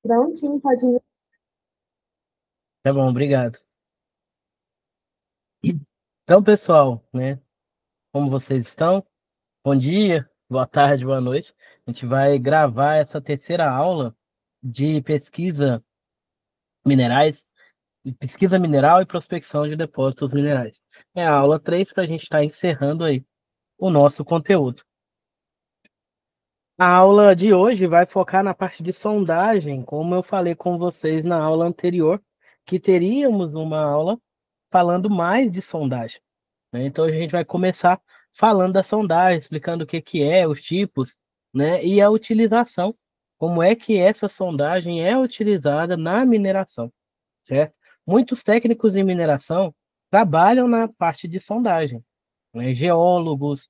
Prontinho, pode ir. Tá bom, obrigado. Então, pessoal, né? Como vocês estão? Bom dia, boa tarde, boa noite. A gente vai gravar essa terceira aula de minerais, pesquisa mineral e prospecção de depósitos minerais. É a aula 3 para a gente estar encerrando aí o nosso conteúdo. A aula de hoje vai focar na parte de sondagem, como eu falei com vocês na aula anterior, que teríamos uma aula falando mais de sondagem, né? Então a gente vai começar falando da sondagem, explicando o que que é, os tipos, né? E a utilização, como é que essa sondagem é utilizada na mineração, certo? Muitos técnicos em mineração trabalham na parte de sondagem, né? Geólogos,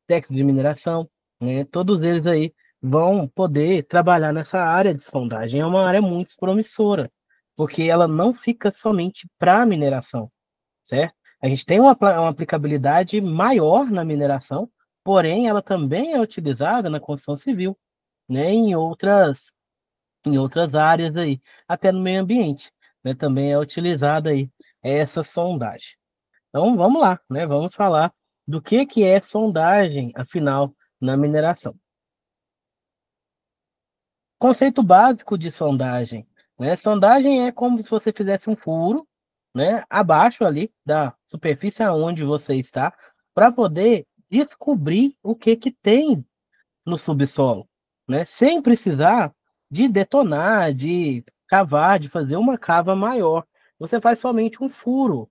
técnicos de mineração, né? Todos eles aí vão poder trabalhar nessa área de sondagem. É uma área muito promissora, porque ela não fica somente para mineração, certo? A gente tem uma aplicabilidade maior na mineração, porém ela também é utilizada na construção civil, né? Em outras áreas aí, até no meio ambiente, né? Também é utilizada aí essa sondagem. Então vamos lá, né? Vamos falar do que é sondagem, afinal, na mineração. Conceito básico de sondagem, né? Sondagem é como se você fizesse um furo, né, abaixo ali da superfície aonde você está, para poder descobrir o que que tem no subsolo, né? Sem precisar de detonar, de cavar, de fazer uma cava maior. Você faz somente um furo.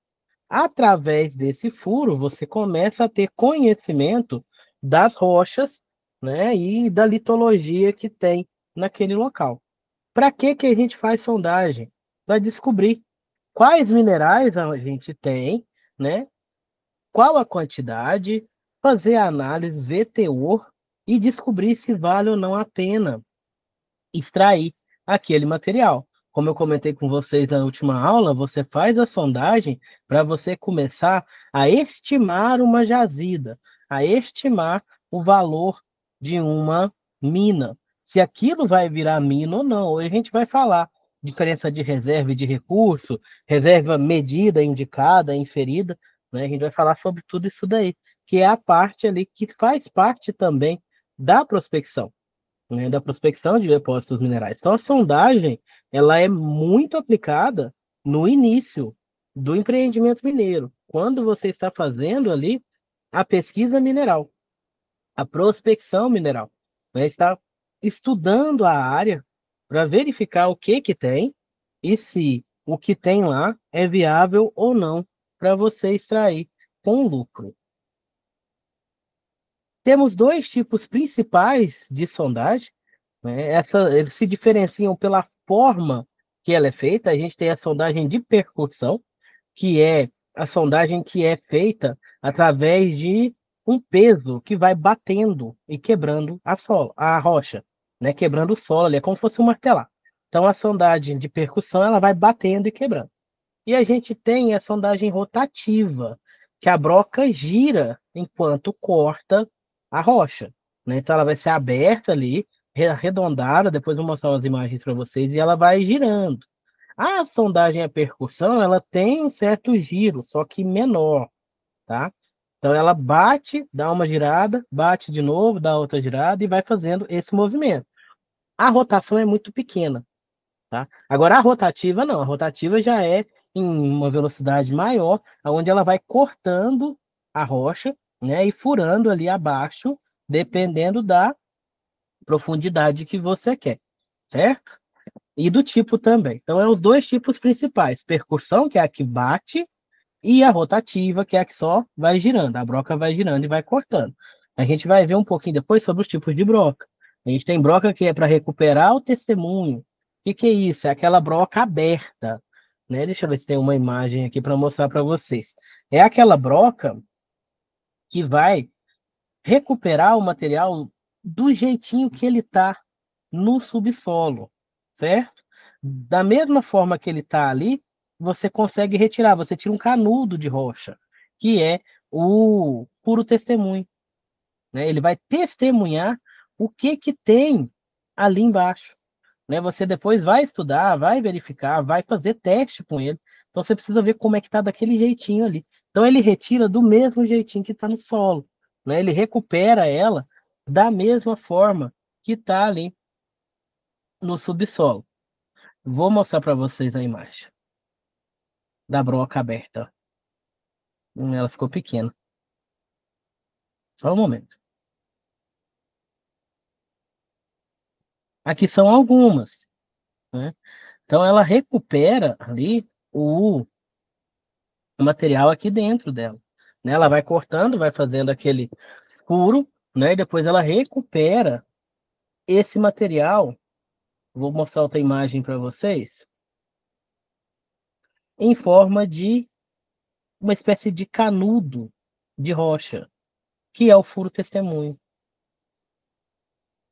Através desse furo, você começa a ter conhecimento das rochas, né, e da litologia que tem naquele local. Para que que a gente faz sondagem? Para descobrir quais minerais a gente tem, né? Qual a quantidade, fazer a análise, ver teor e descobrir se vale ou não a pena extrair aquele material. Como eu comentei com vocês na última aula, você faz a sondagem para você começar a estimar uma jazida, a estimar o valor de uma mina. Se aquilo vai virar mina ou não. Hoje a gente vai falar diferença de reserva e de recurso, reserva medida, indicada, inferida, né? A gente vai falar sobre tudo isso daí, que é a parte ali que faz parte também da prospecção, né, da prospecção de depósitos minerais. Então, a sondagem, ela é muito aplicada no início do empreendimento mineiro, quando você está fazendo ali a pesquisa mineral, a prospecção mineral, né, está estudando a área para verificar o que que tem e se o que tem lá é viável ou não para você extrair com lucro. Temos dois tipos principais de sondagem, né? Eles se diferenciam pela forma que ela é feita. A gente tem a sondagem de percussão, que é a sondagem que é feita através de um peso que vai batendo e quebrando a rocha, né? Quebrando o solo ali, é como se fosse um martelar. Então, a sondagem de percussão, ela vai batendo e quebrando. E a gente tem a sondagem rotativa, que a broca gira enquanto corta a rocha, né? Então ela vai ser aberta ali, arredondada, depois eu vou mostrar umas imagens para vocês, e ela vai girando. A sondagem a percussão, ela tem um certo giro, só que menor, tá? Então ela bate, dá uma girada, bate de novo, dá outra girada e vai fazendo esse movimento. A rotação é muito pequena, tá? Agora a rotativa não, a rotativa já é em uma velocidade maior, onde ela vai cortando a rocha, né, e furando ali abaixo, dependendo da profundidade que você quer, certo? E do tipo também. Então, é os dois tipos principais: percussão, que é a que bate, e a rotativa, que é a que só vai girando. A broca vai girando e vai cortando. A gente vai ver um pouquinho depois sobre os tipos de broca. A gente tem broca que é para recuperar o testemunho. O que que é isso? É aquela broca aberta, né? Deixa eu ver se tem uma imagem aqui para mostrar para vocês. É aquela broca que vai recuperar o material do jeitinho que ele está no subsolo, certo? Da mesma forma que ele está ali, você consegue retirar, você tira um canudo de rocha, que é o puro testemunho, né? Ele vai testemunhar o que que tem ali embaixo. né? Você depois vai estudar, vai verificar, vai fazer teste com ele. Então você precisa ver como é que está daquele jeitinho ali. Então ele retira do mesmo jeitinho que está no solo, né? Ele recupera ela da mesma forma que está ali no subsolo. Vou mostrar para vocês a imagem da broca aberta. Ela ficou pequena. Só um momento. Aqui são algumas, né? Então ela recupera ali o material aqui dentro dela, né? Ela vai cortando, vai fazendo aquele furo, né? E depois ela recupera esse material. Vou mostrar outra imagem para vocês, em forma de uma espécie de canudo de rocha, que é o furo testemunho.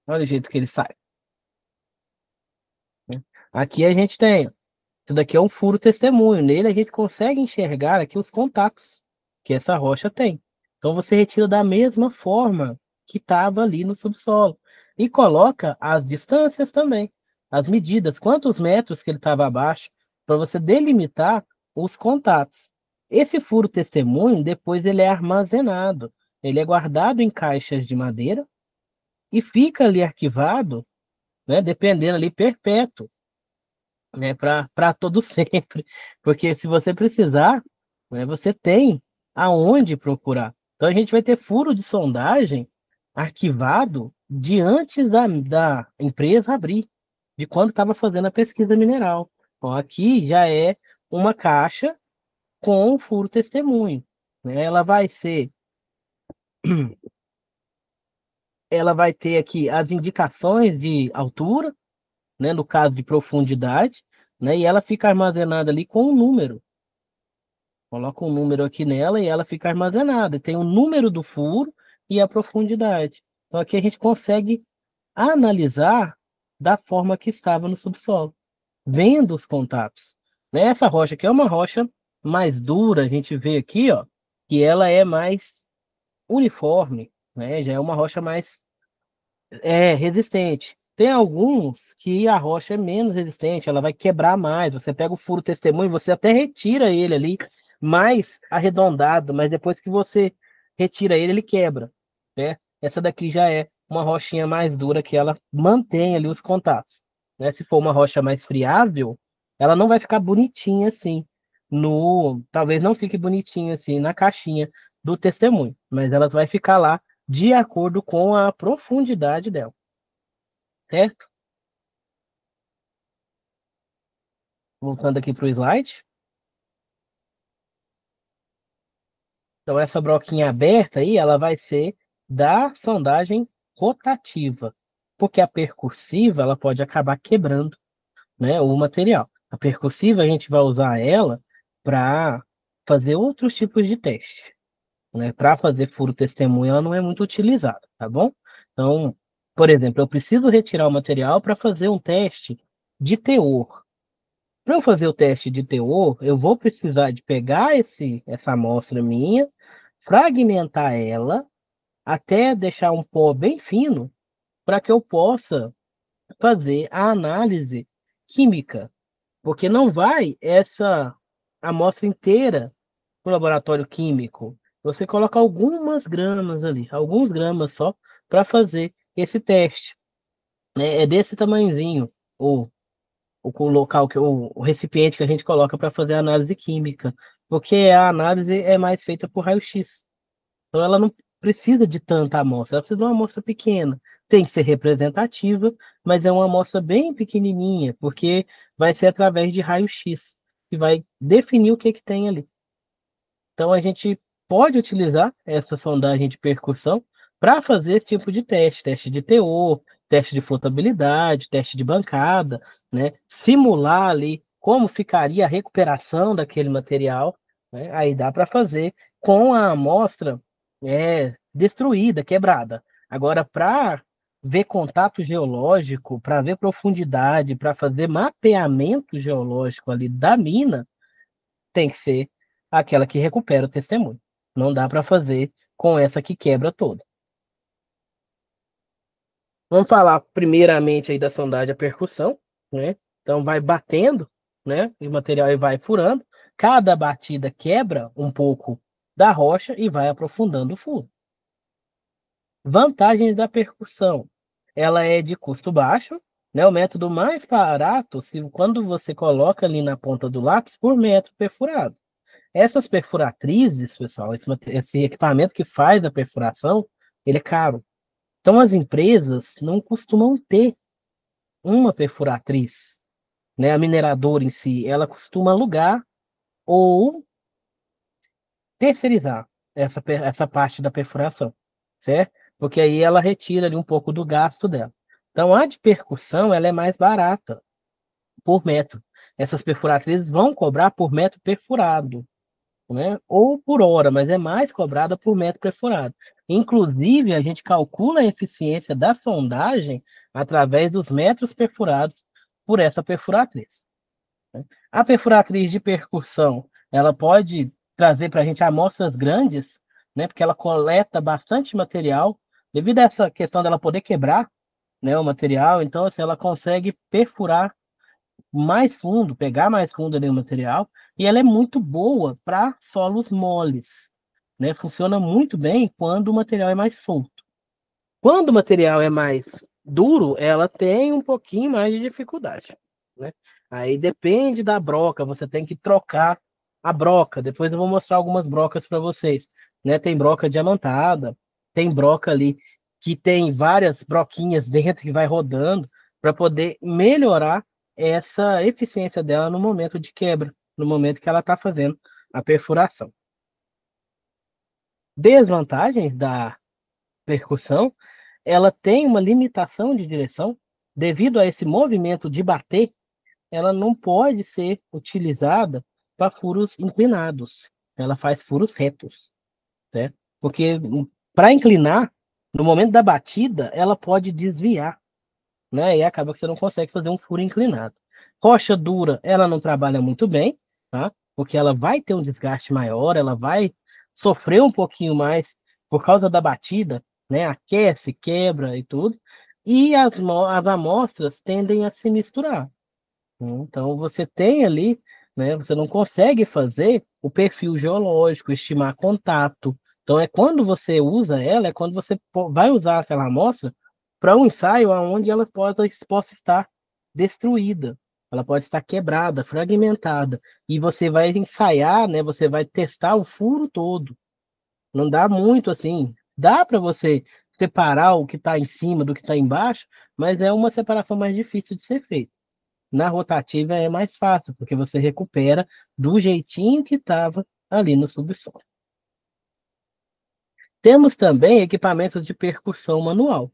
Olha o jeito que ele sai, né? Aqui a gente tem, isso daqui é um furo testemunho. Nele a gente consegue enxergar aqui os contatos que essa rocha tem. Então você retira da mesma forma que estava ali no subsolo e coloca as distâncias também, as medidas, quantos metros que ele estava abaixo, para você delimitar os contatos. Esse furo testemunho, depois ele é armazenado, ele é guardado em caixas de madeira e fica ali arquivado, né, dependendo ali perpétuo, né, para todo sempre, porque se você precisar, né, você tem aonde procurar. Então a gente vai ter furo de sondagem arquivado de antes da empresa abrir, de quando estava fazendo a pesquisa mineral. Então, aqui já é uma caixa com furo testemunho, né? Ela vai ter aqui as indicações de altura, né, no caso de profundidade, né, e ela fica armazenada ali com um número. Coloca um número aqui nela e ela fica armazenada. Tem o número do furo e a profundidade. Então aqui a gente consegue analisar da forma que estava no subsolo, vendo os contatos. Né? Essa rocha aqui é uma rocha mais dura, a gente vê aqui, ó, que ela é mais uniforme, né? Já é uma rocha mais resistente. Tem alguns que a rocha é menos resistente, ela vai quebrar mais. Você pega o furo testemunho, você até retira ele ali mais arredondado, mas depois que você retira ele, ele quebra, né? Essa daqui já é uma rochinha mais dura que ela mantém ali os contatos, né? Se for uma rocha mais friável, ela não vai ficar bonitinha assim talvez não fique bonitinha assim na caixinha do testemunho, mas ela vai ficar lá de acordo com a profundidade dela, certo? Voltando aqui para o slide. Então, essa broquinha aberta aí, ela vai ser da sondagem rotativa, porque a percursiva, ela pode acabar quebrando, né, o material. A percursiva, a gente vai usar ela para fazer outros tipos de teste, né? Para fazer furo testemunha, ela não é muito utilizada, tá bom? Então, por exemplo, eu preciso retirar o material para fazer um teste de teor. Para eu fazer o teste de teor, eu vou precisar de pegar essa amostra minha, fragmentar ela até deixar um pó bem fino, para que eu possa fazer a análise química, porque não vai essa amostra inteira para o laboratório químico. Você coloca algumas gramas ali, alguns gramas só, para fazer esse teste, né? É desse tamanhozinho, o local o recipiente que a gente coloca para fazer a análise química, porque a análise é mais feita por raio-x. Então ela não precisa de tanta amostra, ela precisa de uma amostra pequena. Tem que ser representativa, mas é uma amostra bem pequenininha, porque vai ser através de raio-x que vai definir o que que tem ali. Então a gente pode utilizar essa sondagem de percussão para fazer esse tipo de teste, teste de teor, teste de flotabilidade, teste de bancada, né? Simular ali como ficaria a recuperação daquele material, né? Aí dá para fazer com a amostra destruída, quebrada. Agora, para ver contato geológico, para ver profundidade, para fazer mapeamento geológico ali da mina, tem que ser aquela que recupera o testemunho. Não dá para fazer com essa que quebra toda. Vamos falar primeiramente aí da sondagem a percussão, né? Então vai batendo, né? E o material aí vai furando. Cada batida quebra um pouco da rocha e vai aprofundando o furo. Vantagens da percussão. Ela é de custo baixo, né? O método mais barato, quando você coloca ali na ponta do lápis por metro perfurado. Essas perfuratrizes, pessoal, esse equipamento que faz a perfuração, ele é caro. Então as empresas não costumam ter uma perfuratriz, né? A mineradora em si, ela costuma alugar ou terceirizar essa parte da perfuração, certo? Porque aí ela retira ali um pouco do gasto dela. Então a de percussão, ela é mais barata por metro. Essas perfuratrizes vão cobrar por metro perfurado, né? Ou por hora, mas é mais cobrada por metro perfurado. Inclusive, a gente calcula a eficiência da sondagem através dos metros perfurados por essa perfuratriz, né? A perfuratriz de percussão, ela pode trazer para a gente amostras grandes, né? Porque ela coleta bastante material, devido a essa questão dela poder quebrar, né, o material. Então, assim, ela consegue perfurar mais fundo, pegar mais fundo ali no material, e ela é muito boa para solos moles, né? Funciona muito bem quando o material é mais solto. Quando o material é mais duro, ela tem um pouquinho mais de dificuldade, né? Aí depende da broca, você tem que trocar a broca. Depois eu vou mostrar algumas brocas para vocês, né? Tem broca diamantada, tem broca ali que tem várias broquinhas dentro que vai rodando para poder melhorar essa eficiência dela no momento de quebra, no momento que ela está fazendo a perfuração. Desvantagens da percussão, ela tem uma limitação de direção, devido a esse movimento de bater, ela não pode ser utilizada para furos inclinados. Ela faz furos retos, né? Porque para inclinar, no momento da batida, ela pode desviar, né? E acaba que você não consegue fazer um furo inclinado. Rocha dura, ela não trabalha muito bem, tá? Porque ela vai ter um desgaste maior, ela vai sofrer um pouquinho mais por causa da batida, né? Aquece, quebra e tudo. E as amostras tendem a se misturar. Então você tem ali, né? Você não consegue fazer o perfil geológico, estimar contato. Então é quando você usa ela, é quando você vai usar aquela amostra para um ensaio onde ela possa estar destruída, ela pode estar quebrada, fragmentada, e você vai ensaiar, né? Você vai testar o furo todo. Não dá muito assim. Dá para você separar o que está em cima do que está embaixo, mas é uma separação mais difícil de ser feita. Na rotativa é mais fácil, porque você recupera do jeitinho que estava ali no subsolo. Temos também equipamentos de percussão manual,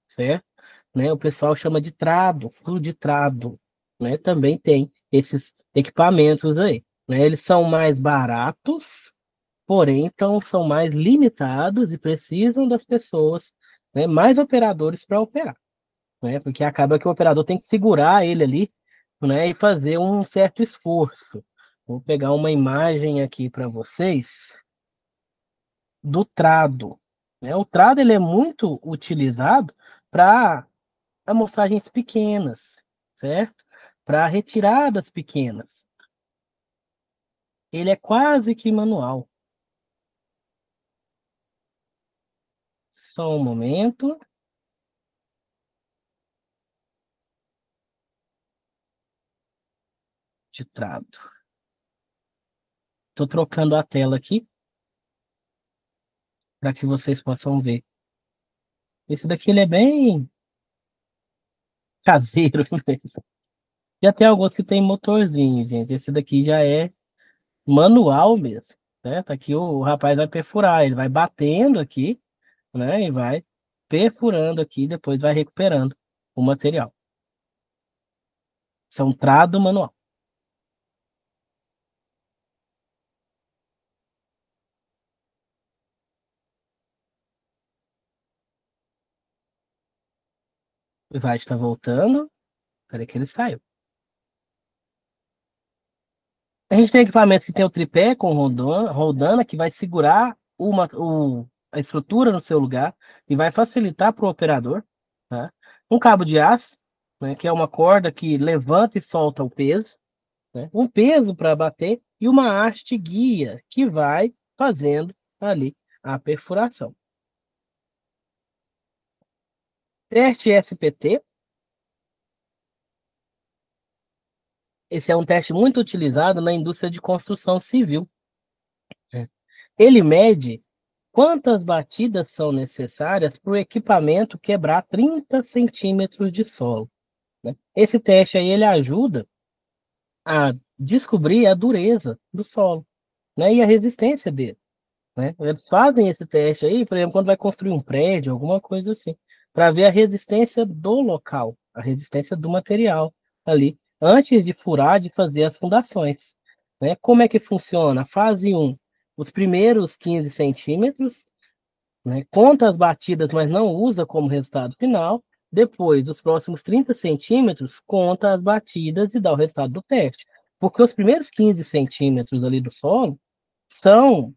certo? Né? O pessoal chama de trado, furo de trado, né? Também tem esses equipamentos aí, né? Eles são mais baratos, porém então são mais limitados e precisam das pessoas, né? Mais operadores para operar, né? Porque acaba que o operador tem que segurar ele ali, né? E fazer um certo esforço. Vou pegar uma imagem aqui para vocês do trado, né? O trado ele é muito utilizado para amostragens pequenas, certo? Para retiradas pequenas. Ele é quase que manual. Só um momento. De trado. Estou trocando a tela aqui para que vocês possam ver. Esse daqui ele é bem caseiro mesmo. Já tem alguns que tem motorzinho, gente. Esse daqui já é manual mesmo, né? Tá aqui o rapaz vai perfurar, ele vai batendo aqui, né? E vai perfurando aqui, depois vai recuperando o material. Isso é um trado manual. Vai estar voltando. Peraí que ele saiu. A gente tem equipamentos que tem o tripé com rodana que vai segurar a estrutura no seu lugar e vai facilitar para o operador, tá? Um cabo de aço, né, que é uma corda que levanta e solta o peso, né, um peso para bater e uma haste guia que vai fazendo ali a perfuração. Teste SPT, esse é um teste muito utilizado na indústria de construção civil, né. Ele mede quantas batidas são necessárias para o equipamento quebrar 30 centímetros de solo, né. Esse teste aí ele ajuda a descobrir a dureza do solo, né, e a resistência dele, né. Eles fazem esse teste aí, por exemplo, quando vai construir um prédio, alguma coisa assim, para ver a resistência do local, a resistência do material ali, antes de furar, de fazer as fundações, né. Como é que funciona? Fase um, os primeiros 15 centímetros, né, conta as batidas, mas não usa como resultado final. Depois, os próximos 30 centímetros, conta as batidas e dá o resultado do teste. Porque os primeiros 15 centímetros ali do solo são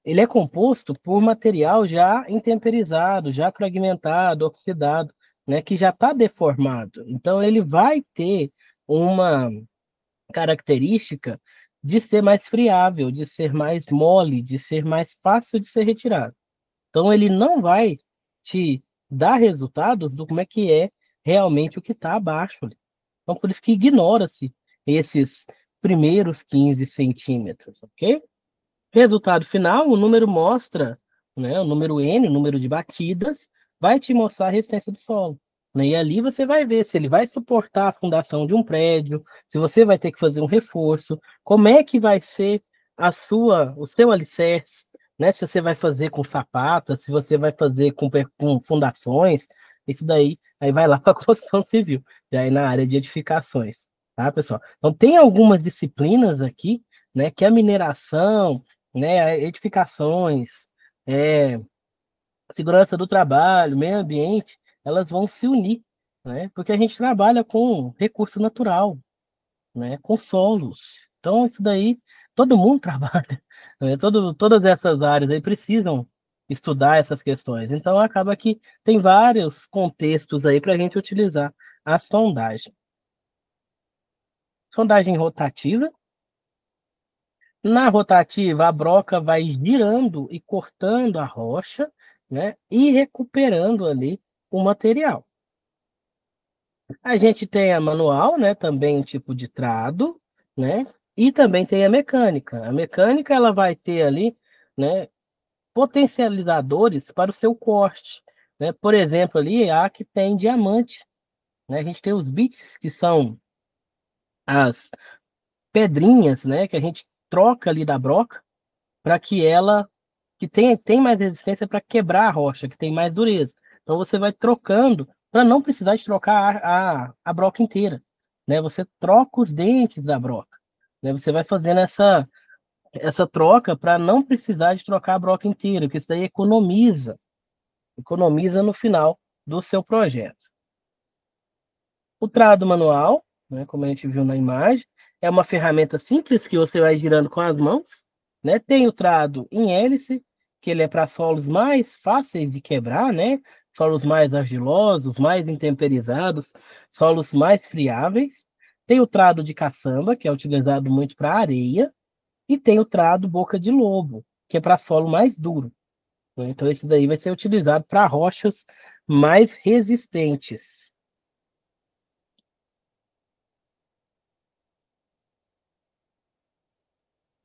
ele é composto por material já intemperizado, já fragmentado, oxidado, né, que já está deformado. Então ele vai ter uma característica de ser mais friável, de ser mais mole, de ser mais fácil de ser retirado. Então ele não vai te dar resultados do como é que é realmente o que está abaixo ali. Então por isso que ignora-se esses primeiros 15 centímetros, ok? Resultado final, o número mostra, né, o número N, o número de batidas, vai te mostrar a resistência do solo, né? E ali você vai ver se ele vai suportar a fundação de um prédio, se você vai ter que fazer um reforço, como é que vai ser o seu alicerce, né? Se você vai fazer com sapatas, se você vai fazer com fundações, isso daí aí vai lá para a construção civil, já aí na área de edificações, tá, pessoal? Então tem algumas disciplinas aqui, né, que a mineração, né, edificações, eh, segurança do trabalho, meio ambiente, elas vão se unir, né, porque a gente trabalha com recurso natural, né, com solos. Então isso daí todo mundo trabalha, né, todas essas áreas aí precisam estudar essas questões. Então acaba que tem vários contextos aí para a gente utilizar a sondagem. Sondagem rotativa. Na rotativa, a broca vai girando e cortando a rocha, né, e recuperando ali o material. A gente tem a manual, né, também um tipo de trado, né, e também tem a mecânica. A mecânica ela vai ter ali, né, potencializadores para o seu corte, né. Por exemplo, ali a que tem diamante, né, a gente tem os bits, que são as pedrinhas, né, que a gente troca ali da broca, para que ela que tem mais resistência para quebrar a rocha, que tem mais dureza. Então você vai trocando para não precisar de trocar a broca inteira, né? Você troca os dentes da broca, né? Você vai fazendo essa troca para não precisar de trocar a broca inteira, porque isso daí economiza no final do seu projeto. O trado manual, né, como a gente viu na imagem, é uma ferramenta simples que você vai girando com as mãos, né? Tem o trado em hélice, que ele é para solos mais fáceis de quebrar, né? Solos mais argilosos, mais intemperizados, solos mais friáveis. Tem o trado de caçamba, que é utilizado muito para areia, e tem o trado boca de lobo, que é para solo mais duro, né? Então esse daí vai ser utilizado para rochas mais resistentes.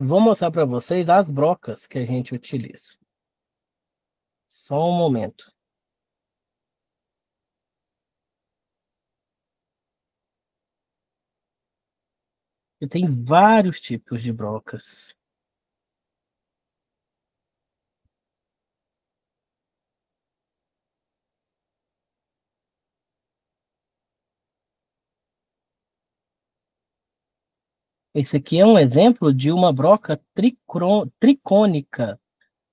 Vou mostrar para vocês as brocas que a gente utiliza. Só um momento. E tem vários tipos de brocas. Esse aqui é um exemplo de uma broca tricônica,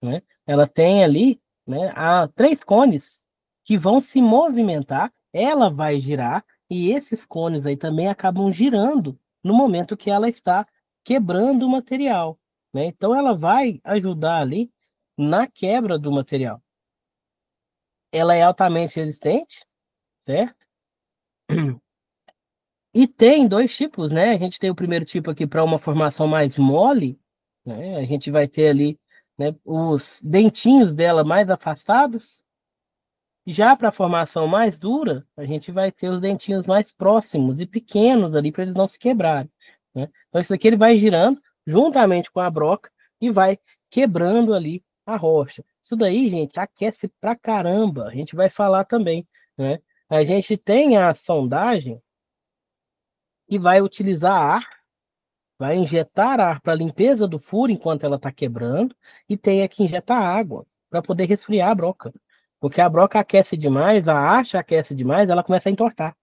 né? Ela tem ali, né, três cones que vão se movimentar, ela vai girar, e esses cones aí também acabam girando no momento que ela está quebrando o material, né? Então ela vai ajudar ali na quebra do material. Ela é altamente resistente, certo? E tem dois tipos, né? A gente tem o primeiro tipo aqui para uma formação mais mole, né? A gente vai ter ali, né, os dentinhos dela mais afastados. Já para a formação mais dura, a gente vai ter os dentinhos mais próximos e pequenos ali para eles não se quebrarem, né? Então isso aqui ele vai girando juntamente com a broca e vai quebrando ali a rocha. Isso daí, gente, aquece pra caramba. A gente vai falar também, né? A gente tem a sondagem que vai utilizar ar, vai injetar ar para limpeza do furo enquanto ela está quebrando, e tem que injetar água para poder resfriar a broca. Porque a broca aquece demais, a haste aquece demais, ela começa a entortar,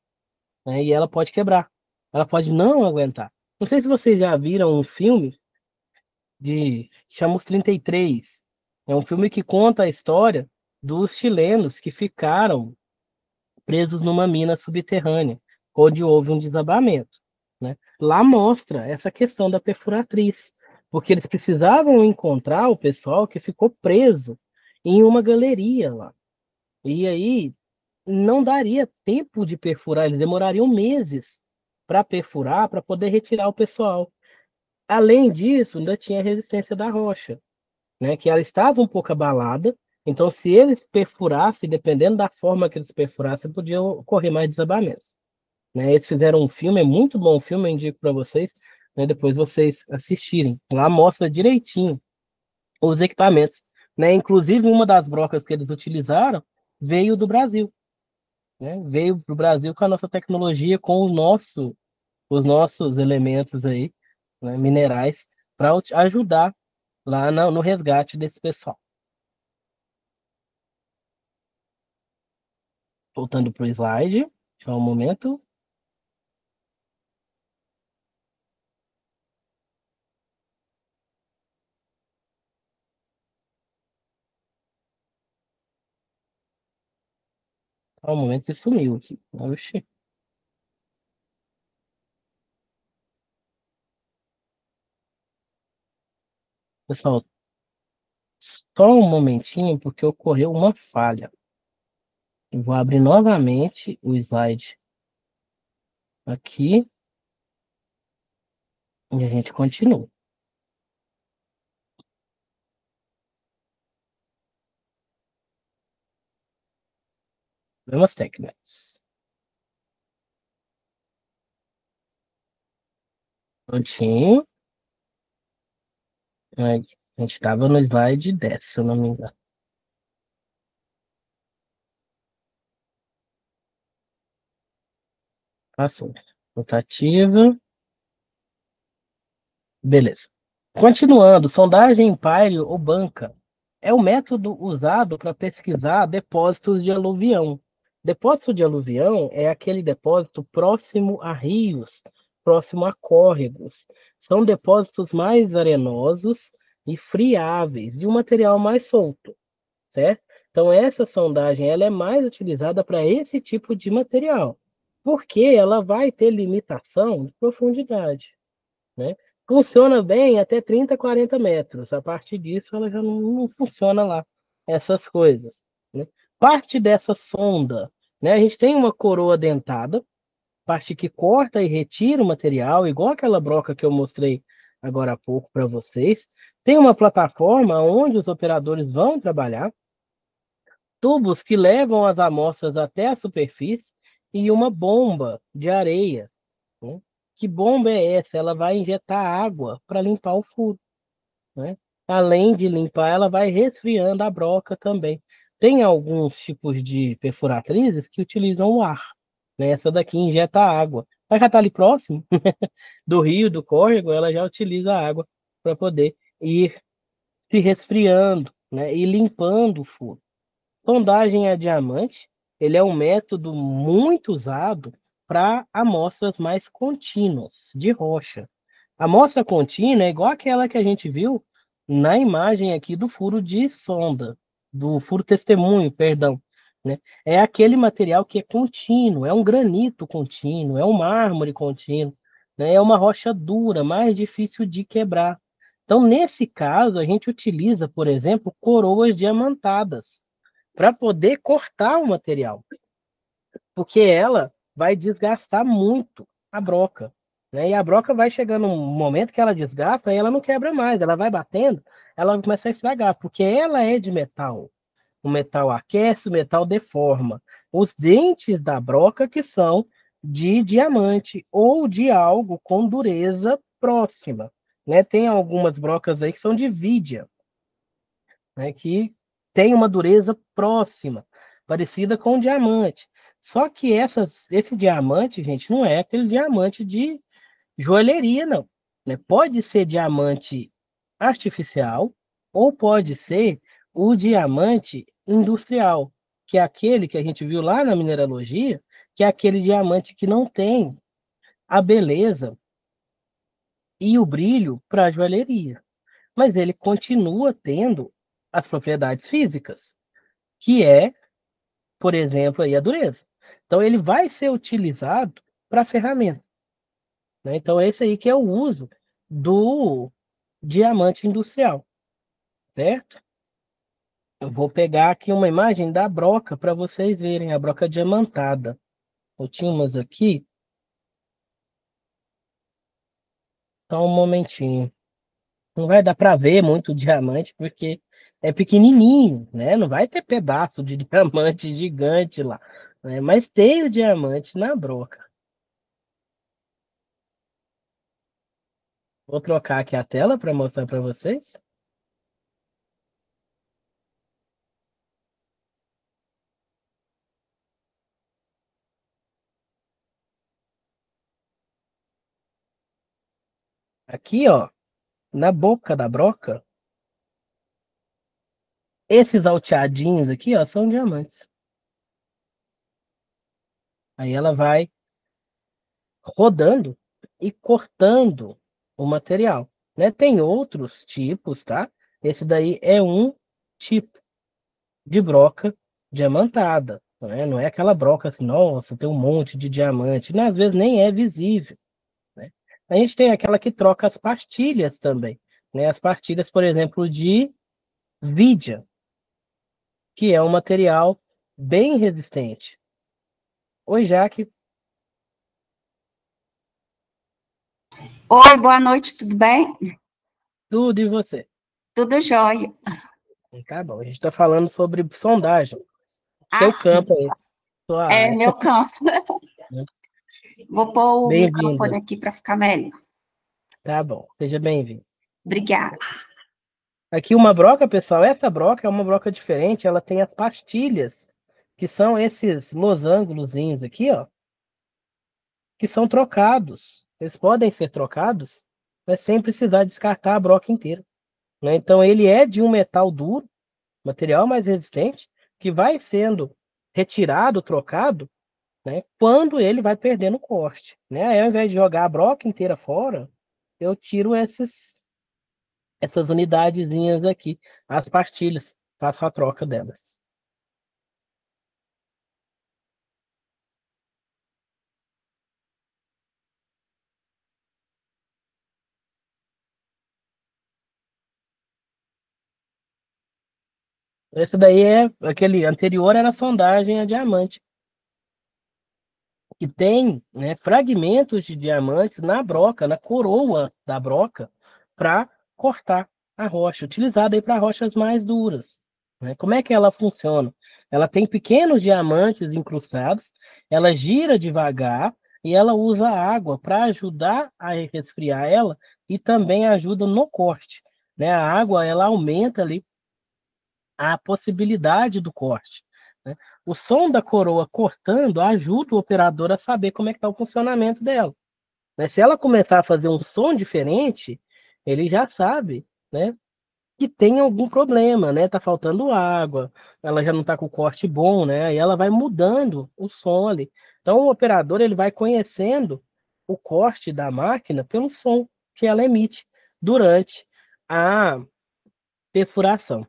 né? E ela pode quebrar. Ela pode não aguentar. Não sei se vocês já viram um filme de chama Os 33. É um filme que conta a história dos chilenos que ficaram presos numa mina subterrânea, onde houve um desabamento, né? Lá mostra essa questão da perfuratriz, porque eles precisavam encontrar o pessoal que ficou preso em uma galeria lá. E aí não daria tempo de perfurar, eles demorariam meses para perfurar, para poder retirar o pessoal. Além disso, ainda tinha a resistência da rocha, né, que ela estava um pouco abalada. Então, se eles perfurassem, dependendo da forma que eles perfurassem, podiam ocorrer mais desabamentos, né? Eles fizeram um filme, é muito bom o filme, eu indico para vocês, né, depois vocês assistirem. Lá mostra direitinho os equipamentos, né? Inclusive, uma das brocas que eles utilizaram veio do Brasil, né? Veio para o Brasil com a nossa tecnologia, com os nossos elementos aí, né, minerais, para ajudar lá no resgate desse pessoal. Voltando para o slide, só um momento. Só um momento que sumiu aqui. Oxi. Pessoal, só um momentinho, porque ocorreu uma falha. Eu vou abrir novamente o slide aqui e a gente continua. Problemas técnicos. Prontinho. Aí, a gente estava no slide 10, se eu não me engano. Passou. Rotativa. Beleza. Continuando, sondagem Empire ou banca é o método usado para pesquisar depósitos de aluvião. Depósito de aluvião é aquele depósito próximo a rios, próximo a córregos. São depósitos mais arenosos e friáveis, de um material mais solto, certo? Então, essa sondagem ela é mais utilizada para esse tipo de material, porque ela vai ter limitação de profundidade, né? Funciona bem até 30, 40 metros. A partir disso, ela já não funciona lá, essas coisas, né? Parte dessa sonda, né? A gente tem uma coroa dentada, parte que corta e retira o material, igual aquela broca que eu mostrei agora há pouco para vocês. Tem uma plataforma onde os operadores vão trabalhar, tubos que levam as amostras até a superfície e uma bomba de areia, né? Que bomba é essa? Ela vai injetar água para limpar o furo, né? Além de limpar, ela vai resfriando a broca também. Tem alguns tipos de perfuratrizes que utilizam o ar, né? Essa daqui injeta água. Ela já está ali próximo do rio, do córrego, ela já utiliza a água para poder ir se resfriando, né? E limpando o furo. Sondagem a diamante, ele é um método muito usado para amostras mais contínuas de rocha. A amostra contínua é igual aquela que a gente viu na imagem aqui do furo de sonda, do furo testemunho, perdão, né? É aquele material que é contínuo, é um granito contínuo, é um mármore contínuo, né? É uma rocha dura, mais difícil de quebrar. Então, nesse caso, a gente utiliza, por exemplo, coroas diamantadas para poder cortar o material, porque ela vai desgastar muito a broca, né? E a broca vai chegando um momento que ela desgasta e ela não quebra mais, ela vai batendo, ela começa a estragar, porque ela é de metal. O metal aquece, o metal deforma. Os dentes da broca que são de diamante ou de algo com dureza próxima, né? Tem algumas brocas aí que são de vídia, né? Que tem uma dureza próxima, parecida com o diamante. Só que esse diamante, gente, não é aquele diamante de joalheria, não, né? Pode ser diamante artificial ou pode ser o diamante industrial, que é aquele que a gente viu lá na mineralogia, que é aquele diamante que não tem a beleza e o brilho para a joalheria, mas ele continua tendo as propriedades físicas, que é, por exemplo, aí a dureza. Então ele vai ser utilizado para ferramenta, né? Então esse aí que é o uso do diamante industrial, certo? Eu vou pegar aqui uma imagem da broca para vocês verem, a broca diamantada. Eu tinha umas aqui, só um momentinho. Não vai dar para ver muito o diamante porque é pequenininho, né? Não vai ter pedaço de diamante gigante lá, né? Mas tem o diamante na broca. Vou trocar aqui a tela para mostrar para vocês. Aqui, ó, na boca da broca, esses alteadinhos aqui, ó, são diamantes. Aí ela vai rodando e cortando o material, né? Tem outros tipos, tá? Esse daí é um tipo de broca diamantada, né? Não é aquela broca assim, nossa, tem um monte de diamante, né? Às vezes nem é visível, né? A gente tem aquela que troca as pastilhas também, né? As pastilhas, por exemplo, de vidia, que é um material bem resistente. Oi, Jaque, Oi, boa noite, tudo bem? tudo e você? Tudo jóia. Tá bom, a gente está falando sobre sondagem, Ah, seu sim, campo aí, sua é área, meu campo. né? Vou pôr o microfone Bem-vinda. aqui para ficar melhor. Tá bom, seja bem-vindo. Obrigada. Aqui uma broca, pessoal, essa broca é uma broca diferente, ela tem as pastilhas, que são esses losângulozinhos aqui, ó, que são trocados. Eles podem ser trocados, mas sem precisar descartar a broca inteira, né? Então ele é de um metal duro, material mais resistente, que vai sendo retirado, trocado, né, quando ele vai perdendo corte, né? Aí, ao invés de jogar a broca inteira fora, eu tiro essas unidadezinhas aqui, as pastilhas, faço a troca delas. Esse daí é aquele anterior era a sondagem a diamante, que tem, né, fragmentos de diamantes na broca, na coroa da broca, para cortar a rocha, utilizada aí para rochas mais duras, né? Como é que ela funciona? Ela tem pequenos diamantes incrustados, ela gira devagar e ela usa água para ajudar a resfriar ela e também ajuda no corte, né? A água ela aumenta ali a possibilidade do corte, né? O som da coroa cortando ajuda o operador a saber como é que está o funcionamento dela, né? Se ela começar a fazer um som diferente, ele já sabe, né, que tem algum problema, né? Tá faltando água, ela já não está com o corte bom, né? E ela vai mudando o som ali. Então o operador ele vai conhecendo o corte da máquina pelo som que ela emite durante a perfuração.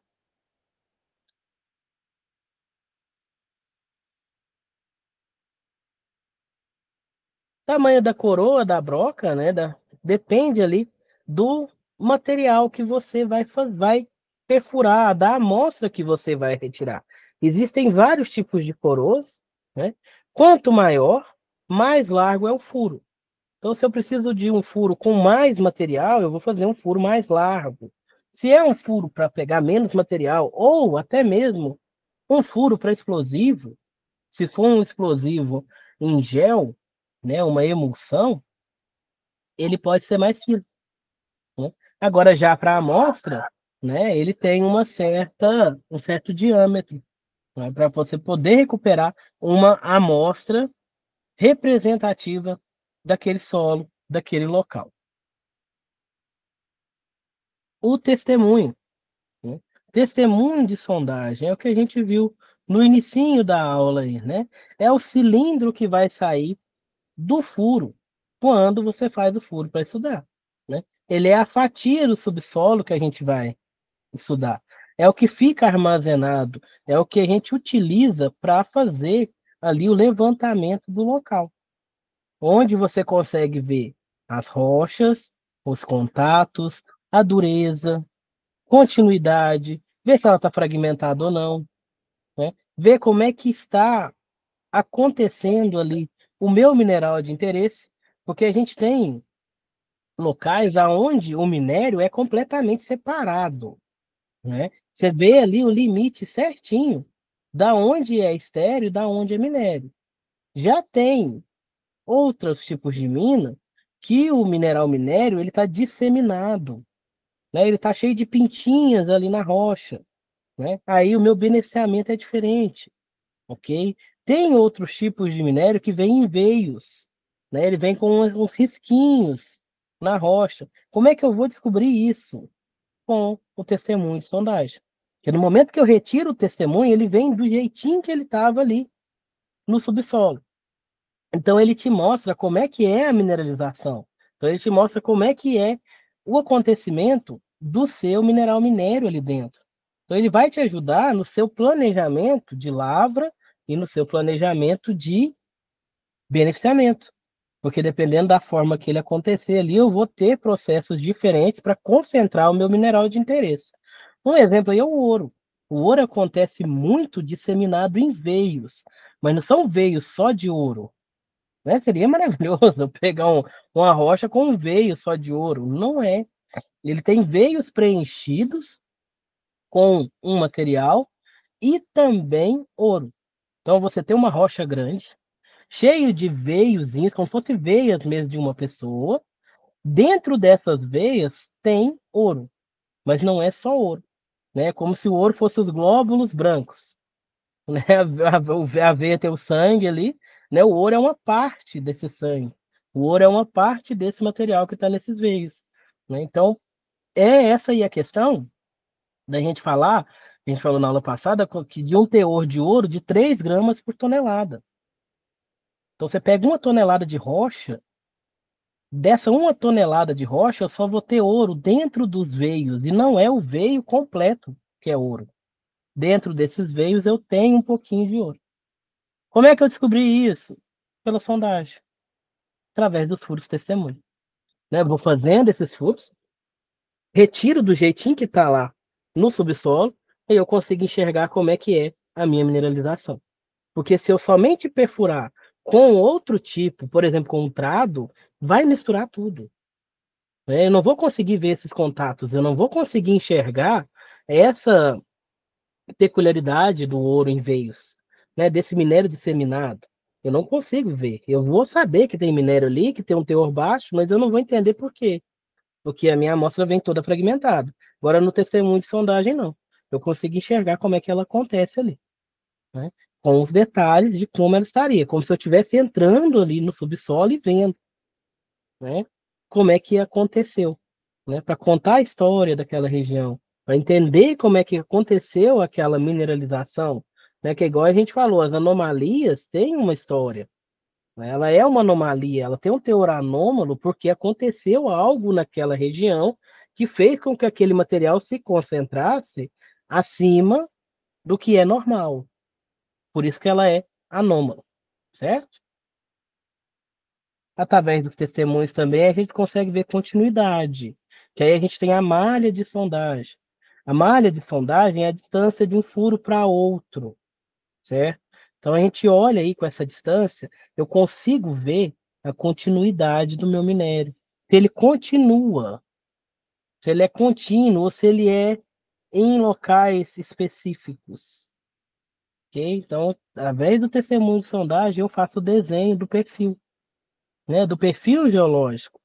Tamanho da coroa, da broca, né? Depende ali do material que você vai perfurar, da amostra que você vai retirar. Existem vários tipos de coroas, né? Quanto maior, mais largo é o furo. Então, se eu preciso de um furo com mais material, eu vou fazer um furo mais largo. Se é um furo para pegar menos material, ou até mesmo um furo para explosivo, se for um explosivo em gel, né, uma emulsão, ele pode ser mais fino, né? Agora, já para a amostra, né, ele tem um certo diâmetro, né, para você poder recuperar uma amostra representativa daquele solo, daquele local. O testemunho, né? Testemunho de sondagem é o que a gente viu no inicinho da aula aí, né? É o cilindro que vai sair do furo quando você faz o furo para estudar, né? Ele é a fatia do subsolo que a gente vai estudar. É o que fica armazenado, é o que a gente utiliza para fazer ali o levantamento do local, onde você consegue ver as rochas, os contatos, a dureza, continuidade, ver se ela está fragmentada ou não, né? Ver como é que está acontecendo ali o meu mineral de interesse, porque a gente tem locais aonde o minério é completamente separado, né? Você vê ali o limite certinho da onde é estéreo e da onde é minério. Já tem outros tipos de mina que o mineral minério ele está disseminado, né? Ele está cheio de pintinhas ali na rocha, né? Aí o meu beneficiamento é diferente, ok? Tem outros tipos de minério que vem em veios, né? Ele vem com uns risquinhos na rocha. Como é que eu vou descobrir isso? Com o testemunho de sondagem. Porque no momento que eu retiro o testemunho, ele vem do jeitinho que ele estava ali no subsolo. Então ele te mostra como é que é a mineralização. Então ele te mostra como é que é o acontecimento do seu mineral minério ali dentro. Então ele vai te ajudar no seu planejamento de lavra e no seu planejamento de beneficiamento. Porque dependendo da forma que ele acontecer ali, eu vou ter processos diferentes para concentrar o meu mineral de interesse. Um exemplo aí é o ouro. O ouro acontece muito disseminado em veios, mas não são veios só de ouro, né? Seria maravilhoso eu pegar uma rocha com um veio só de ouro. Não é. Ele tem veios preenchidos com um material e também ouro. Então você tem uma rocha grande, cheio de veiozinhos, como se fosse veias mesmo de uma pessoa. Dentro dessas veias tem ouro, mas não é só ouro, né? Como se o ouro fosse os glóbulos brancos, né? A veia tem o sangue ali, né? O ouro é uma parte desse sangue. O ouro é uma parte desse material que está nesses veios, né? Então, é essa aí a questão da gente falar, a gente falou na aula passada, que de um teor de ouro de 3 gramas por tonelada. Então, você pega 1 tonelada de rocha, dessa 1 tonelada de rocha, eu só vou ter ouro dentro dos veios, e não é o veio completo que é ouro. Dentro desses veios eu tenho um pouquinho de ouro. Como é que eu descobri isso? Pela sondagem, através dos furos testemunho, né? Vou fazendo esses furos, retiro do jeitinho que está lá no subsolo, e eu consigo enxergar como é que é a minha mineralização. Porque se eu somente perfurar com outro tipo, por exemplo, com um trado, vai misturar tudo, né? Eu não vou conseguir ver esses contatos, eu não vou conseguir enxergar essa peculiaridade do ouro em veios, né? Desse minério disseminado. Eu não consigo ver. Eu vou saber que tem minério ali, que tem um teor baixo, mas eu não vou entender por quê. Porque a minha amostra vem toda fragmentada. Agora, no testemunho de sondagem, não. Eu consigo enxergar como é que ela acontece ali, né? Com os detalhes de como ela estaria, como se eu estivesse entrando ali no subsolo e vendo, né? Como é que aconteceu, né? Para contar a história daquela região, para entender como é que aconteceu aquela mineralização, né? Que é igual a gente falou, as anomalias têm uma história, né? Ela é uma anomalia, ela tem um teor anômalo porque aconteceu algo naquela região que fez com que aquele material se concentrasse acima do que é normal. Por isso que ela é anômala, certo? Através dos testemunhos também a gente consegue ver continuidade, que aí a gente tem a malha de sondagem. A malha de sondagem é a distância de um furo para outro, certo? Então a gente olha aí com essa distância, eu consigo ver a continuidade do meu minério. Se ele continua, se ele é contínuo, ou se ele é em locais específicos. Ok? Então, através do testemunho de sondagem, eu faço o desenho do perfil, né? Do perfil geológico,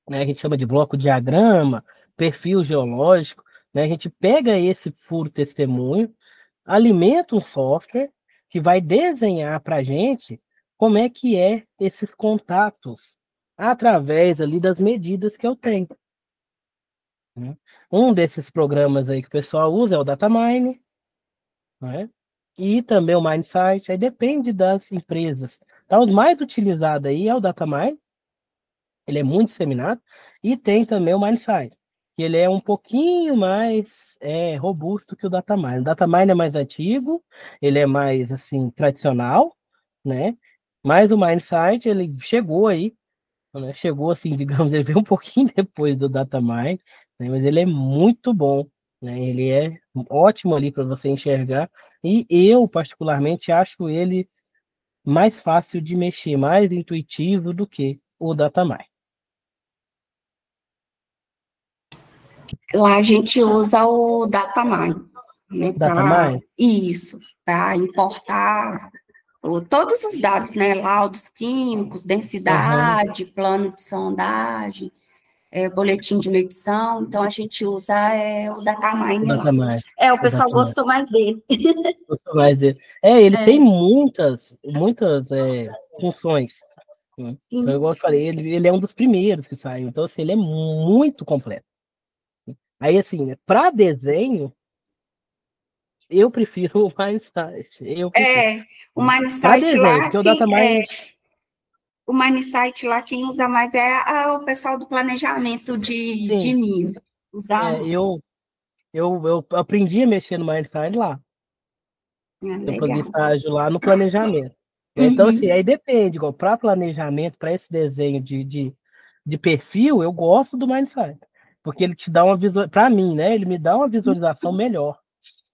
né? A gente chama de bloco diagrama, perfil geológico, né? A gente pega esse furo testemunho, alimenta um software que vai desenhar para a gente como é que é esses contatos através ali das medidas que eu tenho, né? Um desses programas aí que o pessoal usa é o Datamine, né? E também o MineSight, aí depende das empresas. Tá? Os mais utilizados aí é o Datamine, ele é muito disseminado, e tem também o MineSight, que ele é um pouquinho mais robusto que o Datamine. O Datamine é mais antigo, ele é mais assim tradicional, né? Mas o MineSight, ele chegou aí, né? Chegou assim, digamos, ele veio um pouquinho depois do Datamine, né? Mas ele é muito bom, né? Ele é ótimo ali para você enxergar, e eu particularmente acho ele mais fácil de mexer, mais intuitivo do que o Datamine. Lá a gente usa o Datamine, né, Datamine? para importar todos os dados, né, laudos químicos, Aham, densidade, plano de sondagem, boletim de medição, então a gente usa o o Datamine lá. Datamine. O O pessoal Datamine. gostou mais dele. Gosto mais dele. Ele tem É, muitas funções, né? Então, sim, igual eu te falei, ele é um dos primeiros que saiu, então assim, ele é muito completo. Aí, assim, né, para desenho, eu prefiro o MindSight. Eu prefiro. o Para MindSight desenho, lá, porque o Datamine, o MindSight lá, quem usa mais é o pessoal do planejamento de sim, Minas. Usa muito. eu aprendi a mexer no MindSight lá. Eu fazia Legal. estágio lá no planejamento. Né? Então, assim, Uhum. aí depende, igual para planejamento, para esse desenho de perfil, eu gosto do MindSight. Porque ele te dá uma visual, para mim, né? Ele me dá uma visualização melhor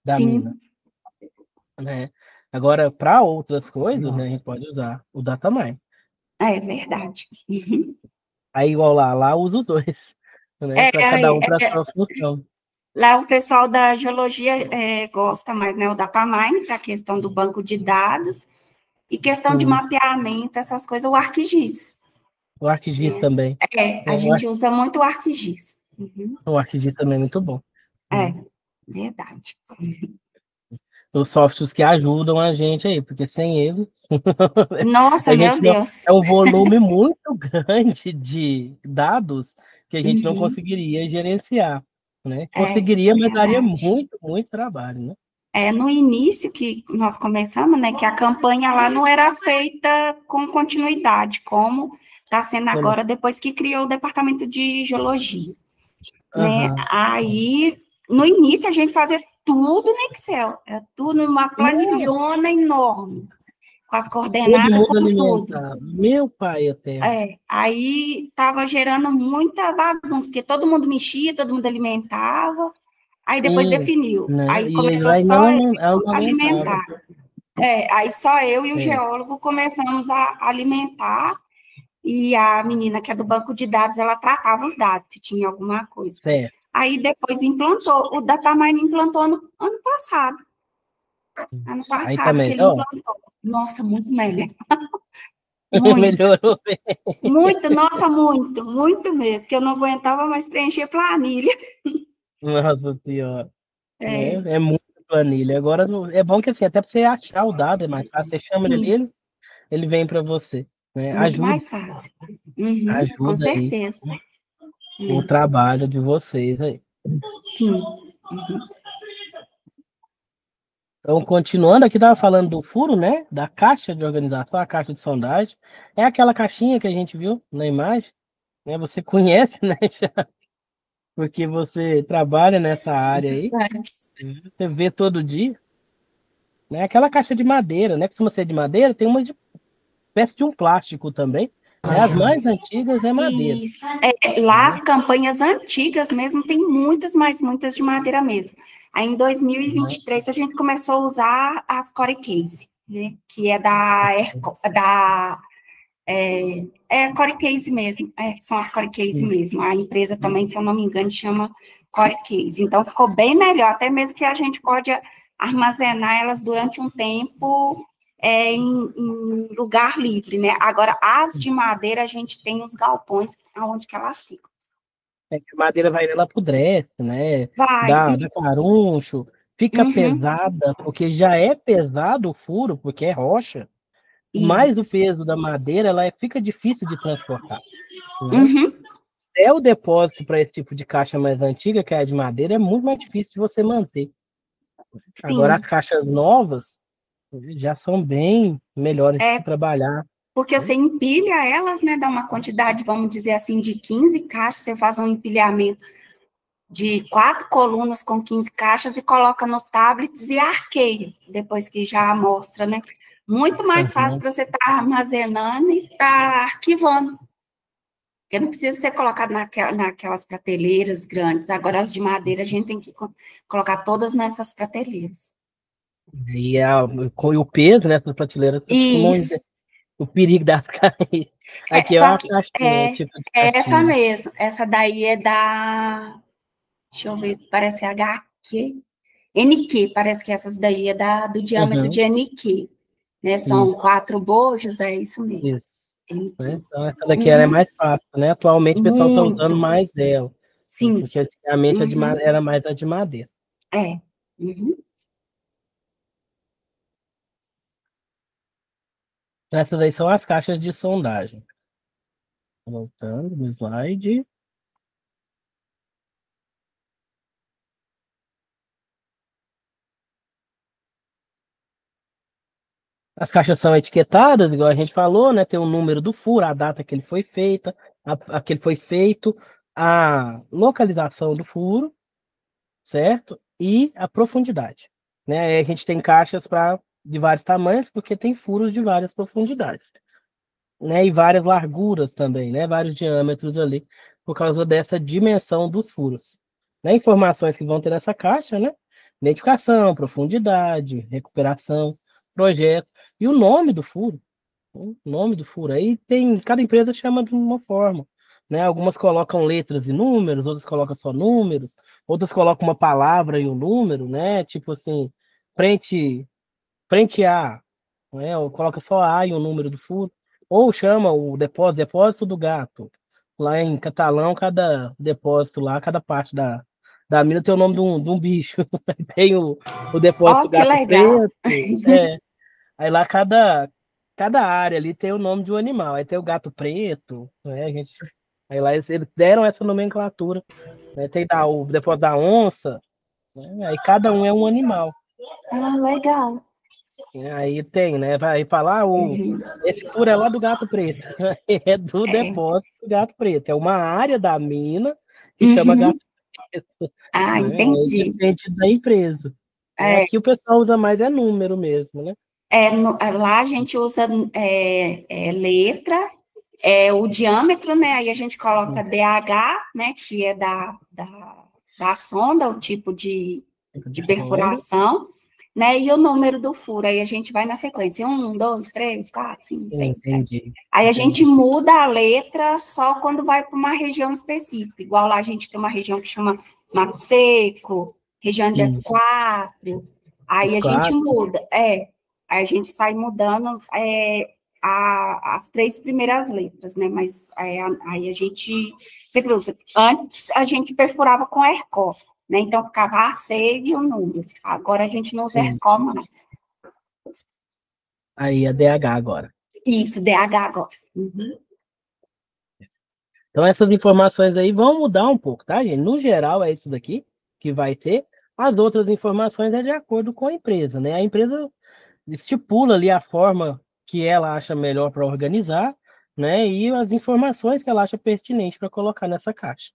da mina, Sim, né? Agora, para outras coisas, né, a gente pode usar o Datamine. é verdade. Uhum. Aí, igual lá usa os dois, né? É, Para cada um para é, sua função. lá o pessoal da geologia gosta mais, né? O Datamine, para a questão do banco de dados, e questão de Sim. mapeamento, essas coisas, o ArcGIS, O ArcGIS né? também. A É, gente usa muito o ArcGIS. Uhum. o ArcGIS também é muito bom. É, Né? verdade. Os softwares que ajudam a gente aí, porque sem eles Nossa, a meu gente não Deus. é um volume muito grande de dados que a gente não Uhum. conseguiria gerenciar, né? É Conseguiria, mas daria verdade. muito trabalho, né? No início que nós começamos, né, que a campanha lá não era feita com continuidade, como está sendo Quando- agora depois que criou o departamento de geologia, né? Aham. Aí, no início, a gente fazia tudo no Excel, era tudo numa Nossa, planilhona enorme, com as todo coordenadas, mundo com tudo. alimentar. Meu pai eterno. Aí estava gerando muita bagunça, porque todo mundo mexia, todo mundo alimentava, aí depois Sim, definiu. né? Aí E aí começou vai só não eu amamentava. alimentar. Aí só eu e o É, geólogo começamos a alimentar, e a menina que é do banco de dados, ela tratava os dados, se tinha alguma coisa. certo. Aí depois implantou, o Datamine implantou no ano Aí passado que também, ele ó, implantou. Nossa, muito melhor, muito, melhorou bem. muito, nossa, muito mesmo, que eu não aguentava mais preencher planilha. Nossa senhora. É, É muita planilha. Agora é bom que assim, até para você achar o dado é mais fácil. Você chama ele ali, sim, ele vem para você, né? muito Ajuda, mais fácil. Uhum, com ajuda aí certeza. o trabalho de vocês aí. Sim. Então, continuando aqui, estava falando do furo, né? Da caixa de organização, a caixa de sondagem. É aquela caixinha que a gente viu na imagem, né? Você conhece, né? Porque você trabalha nessa área aí, você vê todo dia, né? Aquela caixa de madeira, né? Costuma ser de madeira, tem uma de espécie de um plástico também, né? As mais antigas é madeira, Isso. Lá né? as campanhas antigas mesmo tem muitas, mas muitas de madeira mesmo. Aí em Né? 2023 a gente começou a usar as Core Case, né? Que é da É Core Case mesmo, são as Core Case mesmo. A empresa também, se eu não me engano, chama Core Case. Então, ficou bem melhor, até mesmo que a gente pode armazenar elas durante um tempo em lugar livre, né? Agora, as de madeira, a gente tem os galpões onde que elas ficam. A madeira vai lá apodrece, né? Vai. Dá caruncho, fica pesada, porque já é pesado o furo, porque é rocha. Mais o Isso. peso da madeira, fica difícil de transportar, né? Uhum. É o depósito para esse tipo de caixa mais antiga, que é a de madeira, é muito mais difícil de você manter. Agora, Sim. as caixas novas já são bem melhores de se É, trabalhar. porque você empilha elas, né? Dá uma quantidade, vamos dizer assim, de 15 caixas, você faz um empilhamento de 4 colunas com 15 caixas e coloca no tablets e arqueia, depois que já amostra, né? Muito mais fácil Uhum. para você estar armazenando e estar arquivando. Porque não precisa ser colocado naquelas prateleiras grandes. Agora, as de madeira, a gente tem que colocar todas nessas prateleiras. Com o peso, né, das prateleiras, Isso. o perigo das cair. Aqui é Só uma que caixinha, tipo de é essa caixinha. mesmo. Essa daí é da. Deixa eu ver, parece HQ. NQ, parece que essas daí é do diâmetro Uhum, de NQ. Né? São isso, 4 bojos, é isso mesmo. isso. Né? NQ. Então, essa daqui ela é Uhum. mais fácil, né? Atualmente o pessoal está usando Muito. mais dela, né? Sim. Porque antigamente Uhum. era mais a de madeira. É. Uhum. Essas aí são as caixas de sondagem. Voltando no slide. As caixas são etiquetadas, igual a gente falou, né? Tem o número do furo, a data que ele foi feita, que ele foi feito, a localização do furo, certo? E a profundidade, né? Aí a gente tem caixas de vários tamanhos, porque tem furos de várias profundidades, né? E várias larguras também, né? Vários diâmetros ali, por causa dessa dimensão dos furos. Né? Informações que vão ter nessa caixa, né? Identificação, profundidade, recuperação, projeto e o nome do furo. O nome do furo. Aí tem, cada empresa chama de uma forma, né? Algumas colocam letras e números, outras colocam só números, outras colocam uma palavra e um número, né? Tipo assim, frente, frente A, né? Ou coloca só A e o número do furo, ou chama o depósito do gato. Lá em catalão, cada depósito lá, cada parte da mina tem o nome de um bicho. Tem o depósito Ó, que gato legal. preto, aí lá cada área ali tem o nome de um animal. Aí tem o gato preto, né? Aí lá eles deram essa nomenclatura, né? Tem o depósito da onça, né? Aí cada um é um animal. Ah, legal. Aí tem, né? Vai falar, Uhum. esse furo é lá do gato preto. É do É. depósito do gato preto. É uma área da mina que chama Uhum. gato preto, Ah, né? Aí entendi. depende da empresa. Né? É, Aqui o pessoal usa mais número mesmo, né? lá a gente usa letra, o diâmetro, né? Aí a gente coloca DH, né? Que é da sonda, o tipo Tipo de de sonda. perfuração, né? E o número do furo. Aí a gente vai na sequência: 1, 2, 3, 4, 5, 6, 7. Entendi, Aí a gente entendi. muda a letra só quando vai para uma região específica. Igual lá a gente tem uma região que chama Mato Seco, região de Sim, F4. Aí a gente F4. muda, Aí a gente sai mudando as 3 primeiras letras, né? Mas aí a gente sempre usa. Antes a gente perfurava com ERCOT, né? Então ficava AC e o número. Agora a gente não usa Sim. ERCOT mais. Aí a DH agora. Isso, DH agora. Uhum. Então essas informações aí vão mudar um pouco, tá, gente? No geral é isso daqui que vai ter. As outras informações é de acordo com a empresa, né? A empresa estipula ali a forma que ela acha melhor para organizar, né? E as informações que ela acha pertinente para colocar nessa caixa.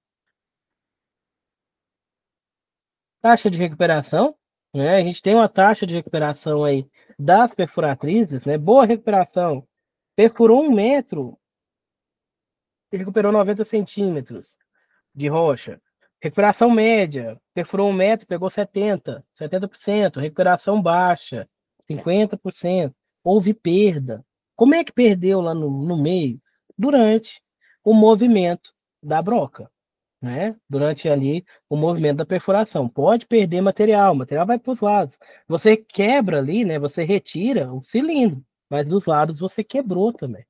Taxa de recuperação, né? A gente tem uma taxa de recuperação aí das perfuratrizes, né? Boa recuperação. Perfurou 1 metro e recuperou 90 centímetros de rocha. Recuperação média, perfurou 1 metro, pegou 70%. Recuperação baixa, 50%. Houve perda, Como é que perdeu lá no meio? Durante o movimento da broca, né? Durante ali o movimento da perfuração. Pode perder material, o material vai para os lados. Você quebra ali, né? Você retira o cilindro, mas dos lados você quebrou também,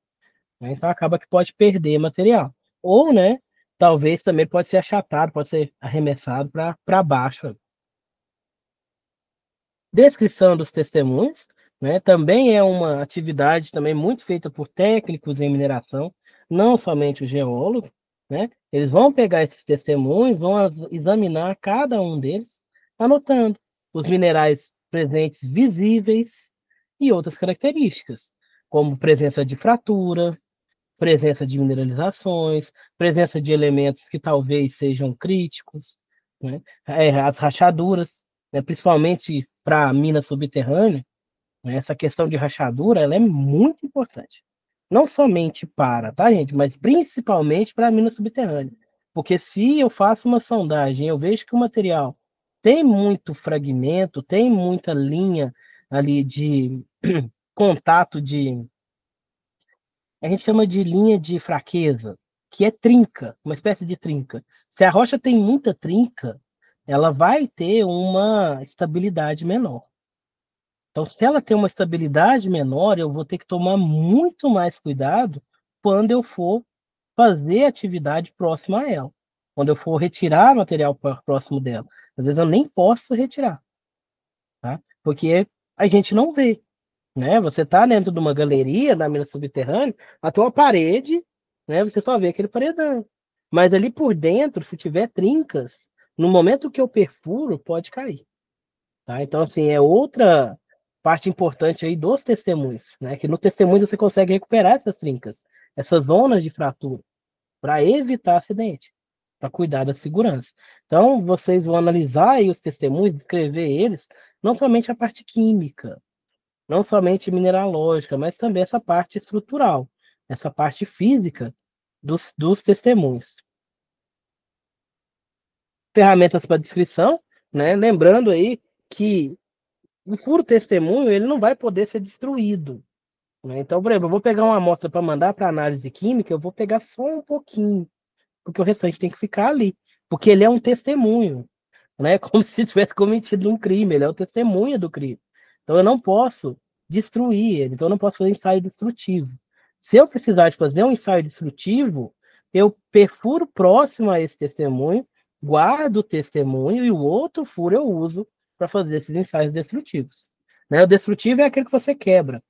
né? Então acaba que pode perder material. Ou, né? Talvez também pode ser achatado, pode ser arremessado para baixo. Descrição dos testemunhos, né? Também é uma atividade também muito feita por técnicos em mineração, não somente o geólogo, né? Eles vão pegar esses testemunhos, vão examinar cada um deles, anotando os minerais presentes visíveis e outras características, como presença de fratura, presença de mineralizações, presença de elementos que talvez sejam críticos, né? As rachaduras, né? Principalmente para a mina subterrânea, né? Essa questão de rachadura, ela é muito importante. Não somente para, tá, gente? Mas principalmente para a mina subterrânea. Porque se eu faço uma sondagem, eu vejo que o material tem muito fragmento, tem muita linha ali de contato de, a gente chama de linha de fraqueza, que é trinca, uma espécie de trinca. Se a rocha tem muita trinca, ela vai ter uma estabilidade menor. Então, se ela tem uma estabilidade menor, eu vou ter que tomar muito mais cuidado quando eu for fazer atividade próxima a ela. Quando eu for retirar material próximo dela. Às vezes eu nem posso retirar, tá? Porque a gente não vê, né? Você está dentro de uma galeria na mina subterrânea, até uma parede, né? Você só vê aquele paredão. Mas ali por dentro, se tiver trincas, no momento que eu perfuro, pode cair, tá? Então, assim, é outra parte importante aí dos testemunhos, né? Que no testemunho você consegue recuperar essas trincas, essas zonas de fratura, para evitar acidente, para cuidar da segurança. Então, vocês vão analisar aí os testemunhos, descrever eles, não somente a parte química, não somente mineralógica, mas também essa parte estrutural, essa parte física dos testemunhos. Ferramentas para descrição, né? Lembrando aí que o furo testemunho ele não vai poder ser destruído, né? Então, por exemplo, eu vou pegar uma amostra para mandar para análise química, eu vou pegar só um pouquinho, porque o restante tem que ficar ali, porque ele é um testemunho, né? Como se tivesse cometido um crime, ele é o testemunha do crime. Então eu não posso destruir ele, então eu não posso fazer ensaio destrutivo. Se eu precisar de fazer um ensaio destrutivo, eu perfuro próximo a esse testemunho, guardo o testemunho e o outro furo eu uso para fazer esses ensaios destrutivos. Né? O destrutivo é aquele que você quebra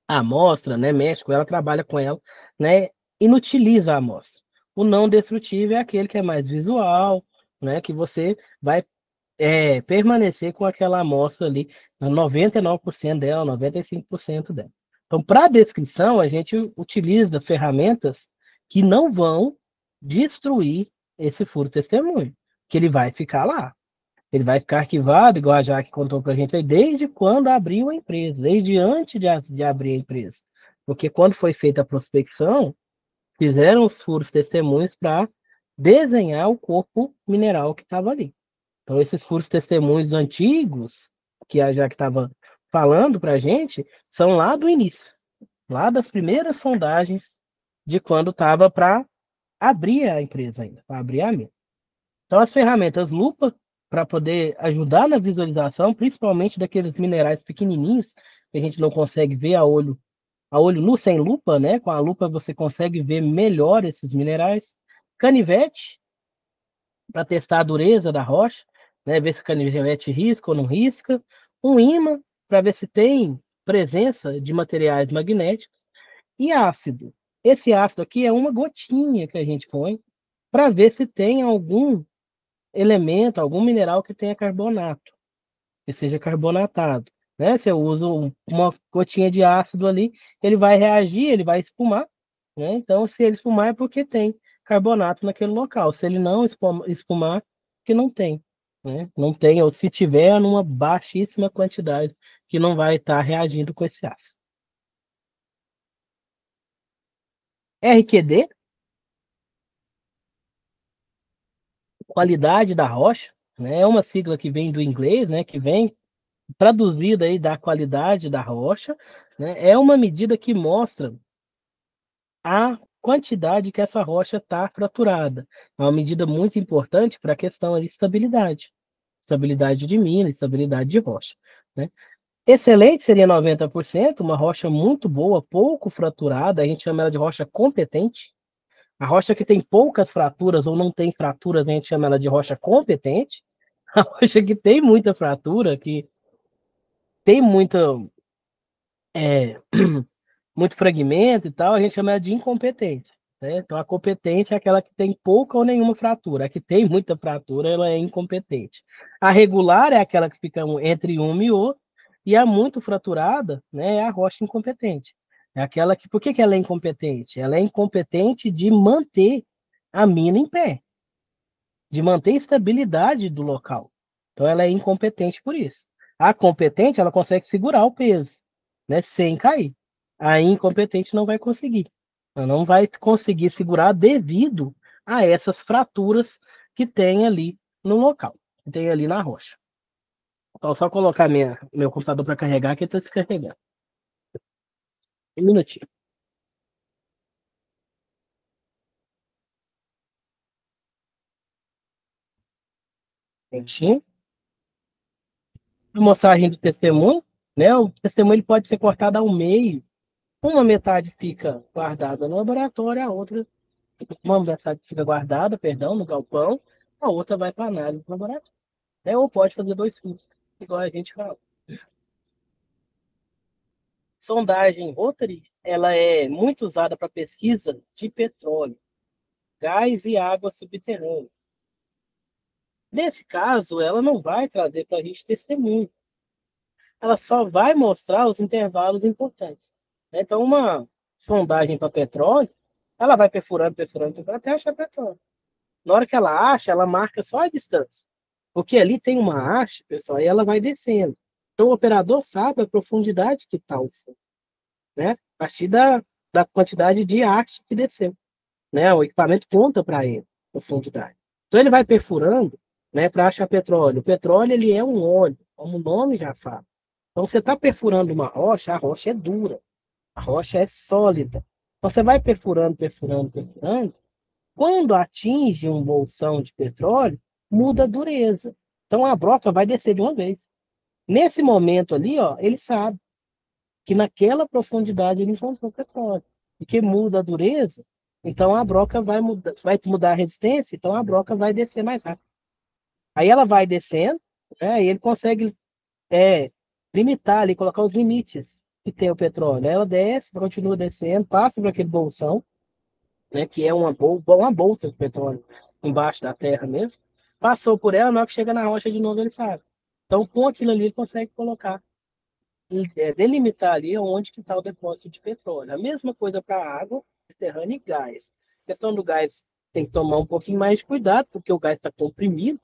a amostra, né? Mexe com ela, trabalha com ela, né? Inutiliza a amostra. O não destrutivo é aquele que é mais visual, né? Que você vai permanecer com aquela amostra ali, 99% dela, 95% dela. Então, para a descrição, a gente utiliza ferramentas que não vão destruir esse furo testemunho, que ele vai ficar lá. Ele vai ficar arquivado, igual a Jaque contou para a gente aí, desde quando abriu a empresa, desde antes de abrir a empresa. Porque quando foi feita a prospecção, fizeram os furos testemunhos para desenhar o corpo mineral que estava ali. Então, esses furos testemunhos antigos, que a Jaque estava falando para a gente, são lá do início, lá das primeiras sondagens de quando estava para abrir a empresa ainda, para abrir a mina. Então, as ferramentas lupa, para poder ajudar na visualização, principalmente daqueles minerais pequenininhos, que a gente não consegue ver a olho nu, sem lupa, né? Com a lupa você consegue ver melhor esses minerais. Canivete, para testar a dureza da rocha, né? Ver se o canivete risca ou não risca. Um ímã, para ver se tem presença de materiais magnéticos. E ácido. Esse ácido aqui é uma gotinha que a gente põe para ver se tem algum elemento, algum mineral que tenha carbonato, que seja carbonatado. Né? Se eu uso uma gotinha de ácido ali, ele vai reagir, ele vai espumar. Né? Então, se ele espumar é porque tem carbonato naquele local. Se ele não espumar, que não tem. Né? Não tem, ou se tiver, numa baixíssima quantidade, que não vai estar reagindo com esse ácido. RQD, qualidade da rocha, né? É uma sigla que vem do inglês, né? Que vem traduzida aí da qualidade da rocha, né, é uma medida que mostra a quantidade que essa rocha está fraturada. É uma medida muito importante para a questão de estabilidade. Estabilidade de mina, estabilidade de rocha. Né? Excelente seria 90%, uma rocha muito boa, pouco fraturada, a gente chama ela de rocha competente. A rocha que tem poucas fraturas ou não tem fraturas, a gente chama ela de rocha competente. A rocha que tem muita fratura, que tem é, muito fragmento e tal, a gente chama ela de incompetente. Né? Então, a competente é aquela que tem pouca ou nenhuma fratura. A que tem muita fratura, ela é incompetente. A regular é aquela que fica entre uma e outra, e a muito fraturada, né, é a rocha incompetente. É aquela que, por que ela é incompetente? Ela é incompetente de manter a mina em pé, de manter a estabilidade do local. Então, ela é incompetente por isso. A competente, ela consegue segurar o peso, né, sem cair. A incompetente não vai conseguir. Ela não vai conseguir segurar devido a essas fraturas que tem ali no local, que tem ali na rocha. Então, só colocar meu computador para carregar, que ele está descarregando. Um minutinho. Prontinho. A mostragem do testemunho, né? O testemunho ele pode ser cortado ao meio. Uma metade fica guardada no laboratório, a outra, uma metade fica guardada, perdão, no galpão, a outra vai para análise no laboratório. Né? Ou pode fazer dois furos, igual a gente fala. Sondagem Rotary, ela é muito usada para pesquisa de petróleo, gás e água subterrânea. Nesse caso, ela não vai trazer para a gente testemunho. Ela só vai mostrar os intervalos importantes. Então, uma sondagem para petróleo, ela vai perfurando, perfurando, perfurando, até achar petróleo. Na hora que ela acha, ela marca só a distância. Porque ali tem uma haste, pessoal, e ela vai descendo. Então, o operador sabe a profundidade que está o fundo, né? A partir da quantidade de haste que desceu. Né? O equipamento conta para ele a profundidade. Então, ele vai perfurando, né, para achar petróleo. O petróleo ele é um óleo, como o nome já fala. Então, você está perfurando uma rocha, a rocha é dura, a rocha é sólida. Então, você vai perfurando, perfurando, perfurando. Quando atinge um bolsão de petróleo, muda a dureza. Então, a broca vai descer de uma vez. Nesse momento ali, ó, ele sabe que naquela profundidade ele encontrou petróleo. E que muda a dureza, então a broca vai mudar a resistência, então a broca vai descer mais rápido. Aí ela vai descendo, né, e ele consegue limitar ali, colocar os limites que tem o petróleo. Aí ela desce, continua descendo, passa por aquele bolsão, né, que é uma bolsa de petróleo embaixo da terra mesmo. Passou por ela, na hora que chega na rocha de novo, ele sabe. Então, com aquilo ali, ele consegue colocar delimitar ali onde que está o depósito de petróleo. A mesma coisa para água, subterrânea e gás. A questão do gás tem que tomar um pouquinho mais de cuidado, porque o gás está comprimido.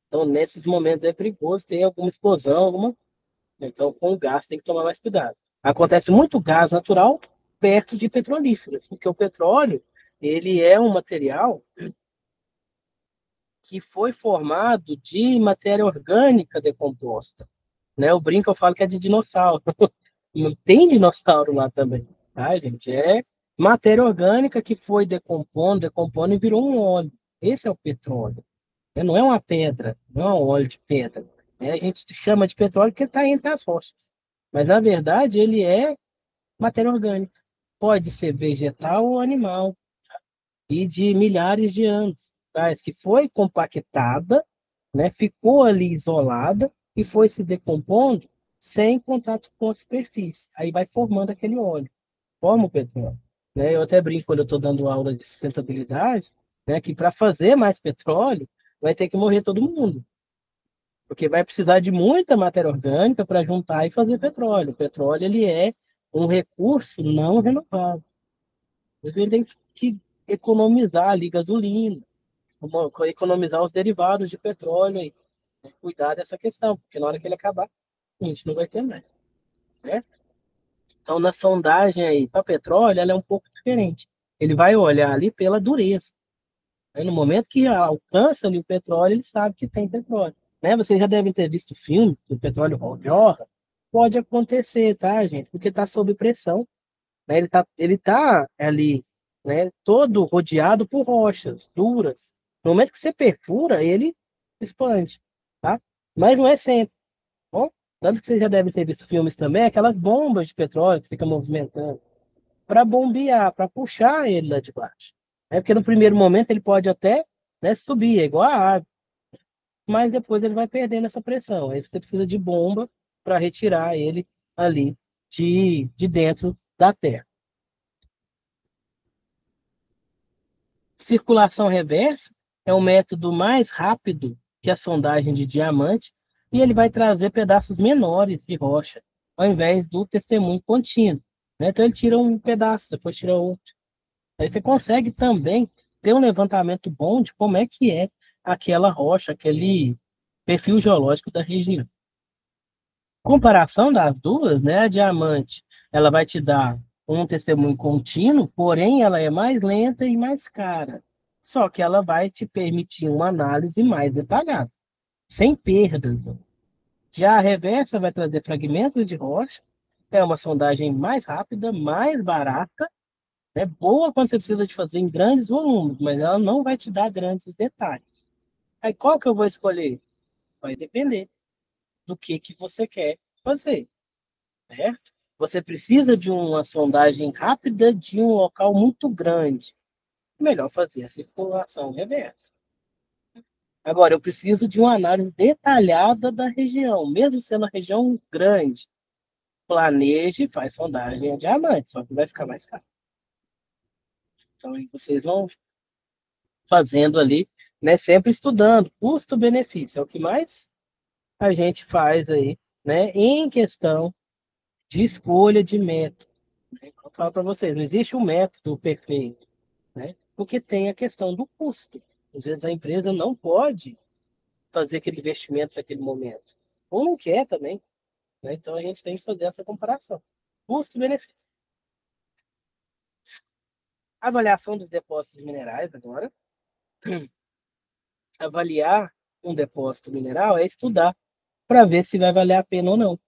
Então, nesses momentos é perigoso, tem alguma explosão, então com o gás tem que tomar mais cuidado. Acontece muito gás natural perto de petrolíferas, porque o petróleo ele é um material que foi formado de matéria orgânica decomposta. Né? O brinco eu falo que é de dinossauro. Não tem dinossauro lá também, tá, gente? É matéria orgânica que foi decompondo, decompondo e virou um óleo. Esse é o petróleo. Não é uma pedra, não é um óleo de pedra. A gente chama de petróleo porque está entre as rochas. Mas, na verdade, ele é matéria orgânica. Pode ser vegetal ou animal. E de milhares de anos, tá? Que foi compactada, né? Ficou ali isolada e foi se decompondo sem contato com a superfície. Aí vai formando aquele óleo, forma o petróleo. Né? Eu até brinco quando eu estou dando aula de sustentabilidade, né, que para fazer mais petróleo vai ter que morrer todo mundo, porque vai precisar de muita matéria orgânica para juntar e fazer petróleo. O petróleo ele é um recurso não renovável. Por isso ele tem que economizar ali gasolina, economizar os derivados de petróleo e cuidar dessa questão, porque na hora que ele acabar, a gente não vai ter mais. Né? Então, na sondagem aí para petróleo, ela é um pouco diferente. Ele vai olhar ali pela dureza. Aí, no momento que alcança ali o petróleo, ele sabe que tem petróleo. né? Vocês já devem ter visto filme que o petróleo jorra. Pode acontecer, tá, gente? Porque está sob pressão, né? Ele tá ali, né? Todo rodeado por rochas duras. No momento que você perfura, ele expande, tá? Mas não é sempre, tá bom? Tanto que vocês já devem ter visto filmes também, aquelas bombas de petróleo que ficam movimentando para bombear, para puxar ele lá de baixo. É porque no primeiro momento ele pode até, né, subir, é igual a água, mas depois ele vai perdendo essa pressão. Aí você precisa de bomba para retirar ele ali de dentro da Terra. Circulação reversa é um método mais rápido que a sondagem de diamante e ele vai trazer pedaços menores de rocha, ao invés do testemunho contínuo, né? Então ele tira um pedaço, depois tira outro. Aí você consegue também ter um levantamento bom de como é que é aquela rocha, aquele perfil geológico da região. Comparação das duas, né? A diamante, ela vai te dar um testemunho contínuo, porém ela é mais lenta e mais cara. Só que ela vai te permitir uma análise mais detalhada, sem perdas. Já a reversa vai trazer fragmentos de rocha, é uma sondagem mais rápida, mais barata, é boa quando você precisa de fazer em grandes volumes, mas ela não vai te dar grandes detalhes. Aí qual que eu vou escolher? Vai depender do que você quer fazer, certo? Você precisa de uma sondagem rápida de um local muito grande. Melhor fazer a circulação reversa. Agora, eu preciso de uma análise detalhada da região, mesmo sendo uma região grande. Planeje e faz sondagem a diamante, só que vai ficar mais caro. Então, aí vocês vão fazendo ali, né, sempre estudando, custo-benefício, é o que mais a gente faz aí, né, em questão de escolha de método. Né? Eu falo para vocês, não existe um método perfeito, né, porque tem a questão do custo. Às vezes a empresa não pode fazer aquele investimento naquele momento, ou não quer também, né, então a gente tem que fazer essa comparação, custo-benefício. Avaliação dos depósitos minerais agora. Avaliar um depósito mineral é estudar para ver se vai valer a pena ou não.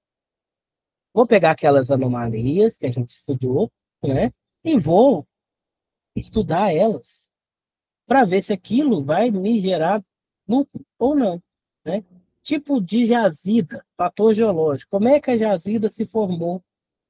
Vou pegar aquelas anomalias que a gente estudou, né? E vou estudar elas para ver se aquilo vai me gerar lucro ou não, né? Tipo de jazida, fator geológico. Como é que a jazida se formou,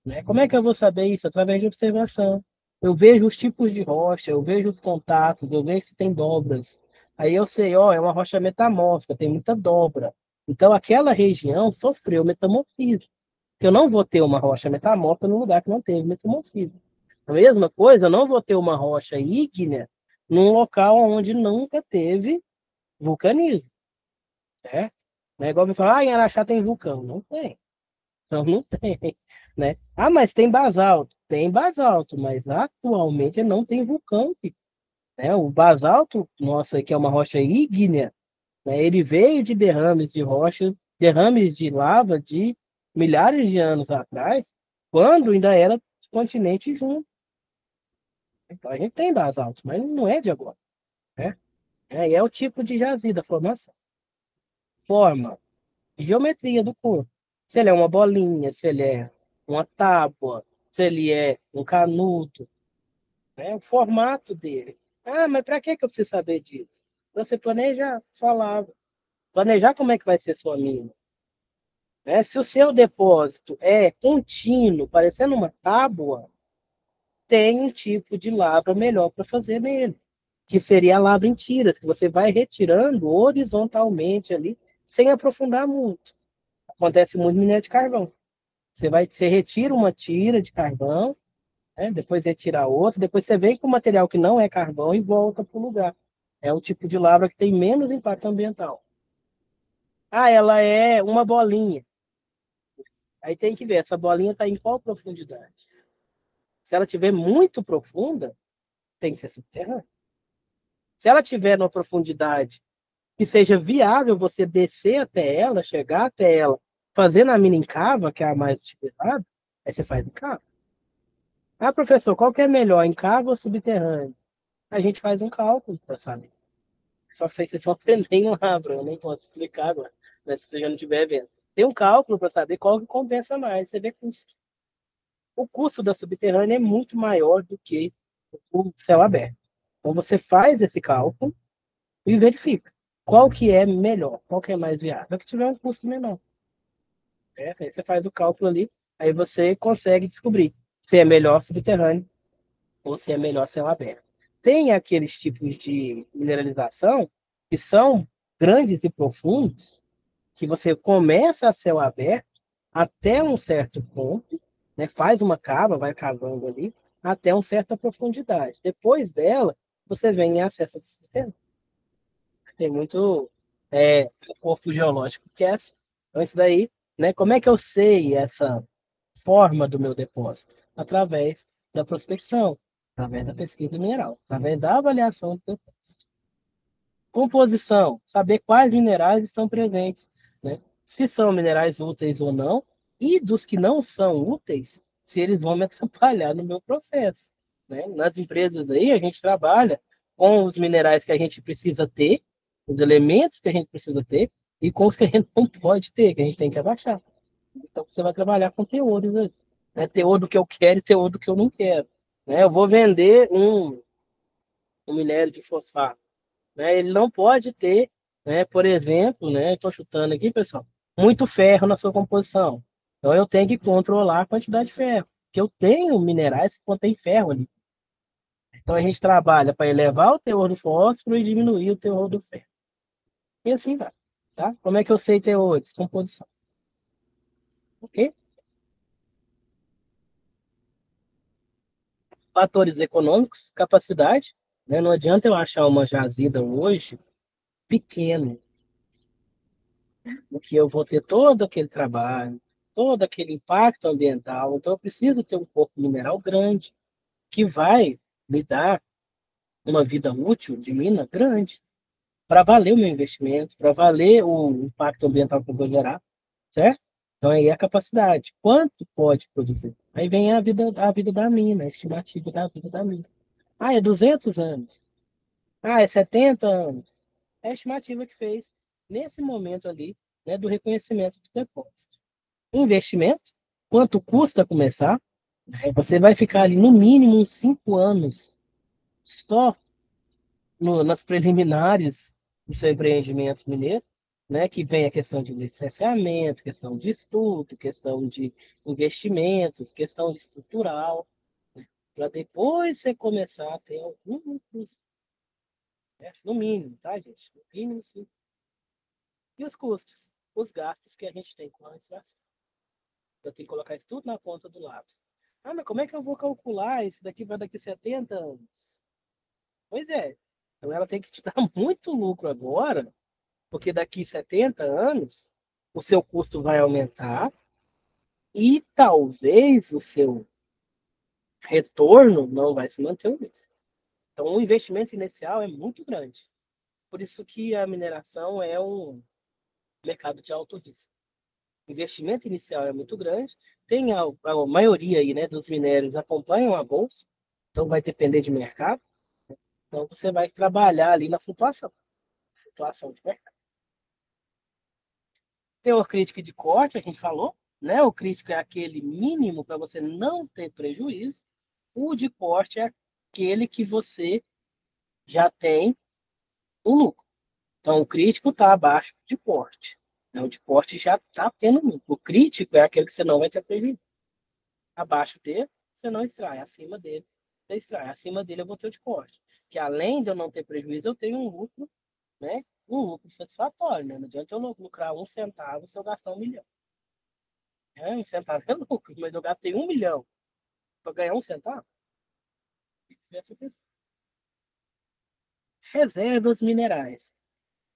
né? Como é que eu vou saber isso? Através de observação. Eu vejo os tipos de rocha, eu vejo os contatos, eu vejo se tem dobras. Aí eu sei, ó, é uma rocha metamórfica, tem muita dobra. Então aquela região sofreu metamorfismo. Eu não vou ter uma rocha metamórfica num lugar que não teve metamorfismo. A mesma coisa, eu não vou ter uma rocha ígnea num local onde nunca teve vulcanismo, certo? Não é igual você falar, em Araxá tem vulcão. Não tem. Não tem, né? Ah, mas tem basalto. Tem basalto, mas atualmente não tem vulcão, né? O basalto, nossa, que é uma rocha ígnea, né? Ele veio de derrames de rocha, derrames de lava de milhares de anos atrás, quando ainda era continente junto. Então a gente tem basalto, mas não é de agora, né? É o tipo de jazida, formação. Forma, geometria do corpo. Se ele é uma bolinha, se ele é uma tábua, se ele é um canudo, né? O formato dele. Ah, mas para que eu preciso saber disso? Você planejar sua lava. Planejar como é que vai ser sua mina. Né? Se o seu depósito é contínuo, parecendo uma tábua, tem um tipo de lavra melhor para fazer nele, que seria a lavra em tiras, que você vai retirando horizontalmente ali, sem aprofundar muito. Acontece muito em minério de carvão. Você retira uma tira de carvão, né? Depois retira outra, depois você vem com material que não é carvão e volta para o lugar. É um tipo de lavra que tem menos impacto ambiental. Ah, ela é uma bolinha. Aí tem que ver, essa bolinha está em qual profundidade? Se ela estiver muito profunda, tem que ser subterrânea. Se ela tiver numa profundidade que seja viável você descer até ela, chegar até ela, fazendo a mina em cava, que é a mais utilizada, aí você faz em cava. Ah, professor, qual que é melhor, em cava ou subterrâneo? A gente faz um cálculo para saber. Só que vocês vão aprender em Lavra, eu não posso explicar agora. né, se você já não estiver vendo. Tem um cálculo para saber qual que compensa mais. Você vê que o custo da subterrânea é muito maior do que o céu aberto. Então você faz esse cálculo e verifica qual que é melhor, qual que é mais viável. É que tiver um custo menor. Certo? Aí você faz o cálculo ali, aí você consegue descobrir se é melhor subterrâneo ou se é melhor céu aberto. Tem aqueles tipos de mineralização que são grandes e profundos, que você começa a céu aberto até um certo ponto, né, faz uma cava, vai cavando ali, até uma certa profundidade. Depois dela, você vem e acessa a subterrâneo. Tem muito corpo geológico que é assim. Então, isso daí, né? Como é que eu sei essa forma do meu depósito? Através da prospecção, através da pesquisa mineral, através da avaliação do depósito. Composição, saber quais minerais estão presentes, né? Se são minerais úteis ou não, e dos que não são úteis, se eles vão me atrapalhar no meu processo, né? Nas empresas aí, a gente trabalha com os minerais que a gente precisa ter, os elementos que a gente precisa ter, e com os que a gente não pode ter, que a gente tem que abaixar. Então, você vai trabalhar com teores aí, né? Teor do que eu quero e teor do que eu não quero, né? Eu vou vender um minério de fosfato, né? Ele não pode ter, né, por exemplo, né, estou chutando aqui, pessoal, muito ferro na sua composição. Então eu tenho que controlar a quantidade de ferro, porque eu tenho minerais que contêm ferro ali. Então a gente trabalha para elevar o teor do fósforo e diminuir o teor do ferro. E assim vai, tá? Como é que eu sei teores? Composição, ok? Fatores econômicos, capacidade, né? Não adianta eu achar uma jazida hoje pequena, porque eu vou ter todo aquele trabalho, todo aquele impacto ambiental. Então, eu preciso ter um corpo mineral grande, que vai me dar uma vida útil de mina grande, para valer o meu investimento, para valer o impacto ambiental que eu vou gerar, certo? Então, aí é a capacidade. Quanto pode produzir? Aí vem a vida da mina, a estimativa da vida da mina. Ah, é 200 anos. Ah, é 70 anos. É a estimativa que fez nesse momento ali, né, do reconhecimento do depósito. Investimento, quanto custa começar? Você vai ficar ali no mínimo uns 5 anos só nas preliminares do seu empreendimento mineiro, né? Que vem a questão de licenciamento, questão de estudo, questão de investimentos, questão de estrutural, né, para depois você começar a ter algum custo, né? No mínimo, tá, gente? No mínimo, sim. E os custos? Os gastos que a gente tem com a inflação. Eu tenho que colocar isso tudo na ponta do lápis. Ah, mas como é que eu vou calcular isso daqui para daqui 70 anos? Pois é. Então ela tem que te dar muito lucro agora, porque daqui 70 anos o seu custo vai aumentar e talvez o seu retorno não vai se manter o mesmo. Então o investimento inicial é muito grande. Por isso que a mineração é um mercado de alto risco. O investimento inicial é muito grande, tem a maioria aí, né, dos minérios acompanham a bolsa, então vai depender de mercado. Então você vai trabalhar ali na flutuação de mercado. Teor crítico de corte, a gente falou, né? O crítico é aquele mínimo para você não ter prejuízo. O de corte é aquele que você já tem o lucro. Então, o crítico está abaixo de corte. Né? O de corte já está tendo lucro. O crítico é aquele que você não vai ter prejuízo. Abaixo dele, você não extrai. Acima dele, você extrai. Acima dele, eu vou ter o de corte. Que além de eu não ter prejuízo, eu tenho um lucro, né? Um lucro satisfatório. Né? Não adianta eu lucrar 1 centavo se eu gastar 1 milhão. É, 1 centavo é lucro, mas eu gastei 1 milhão para ganhar 1 centavo. Essa questão. Reservas minerais.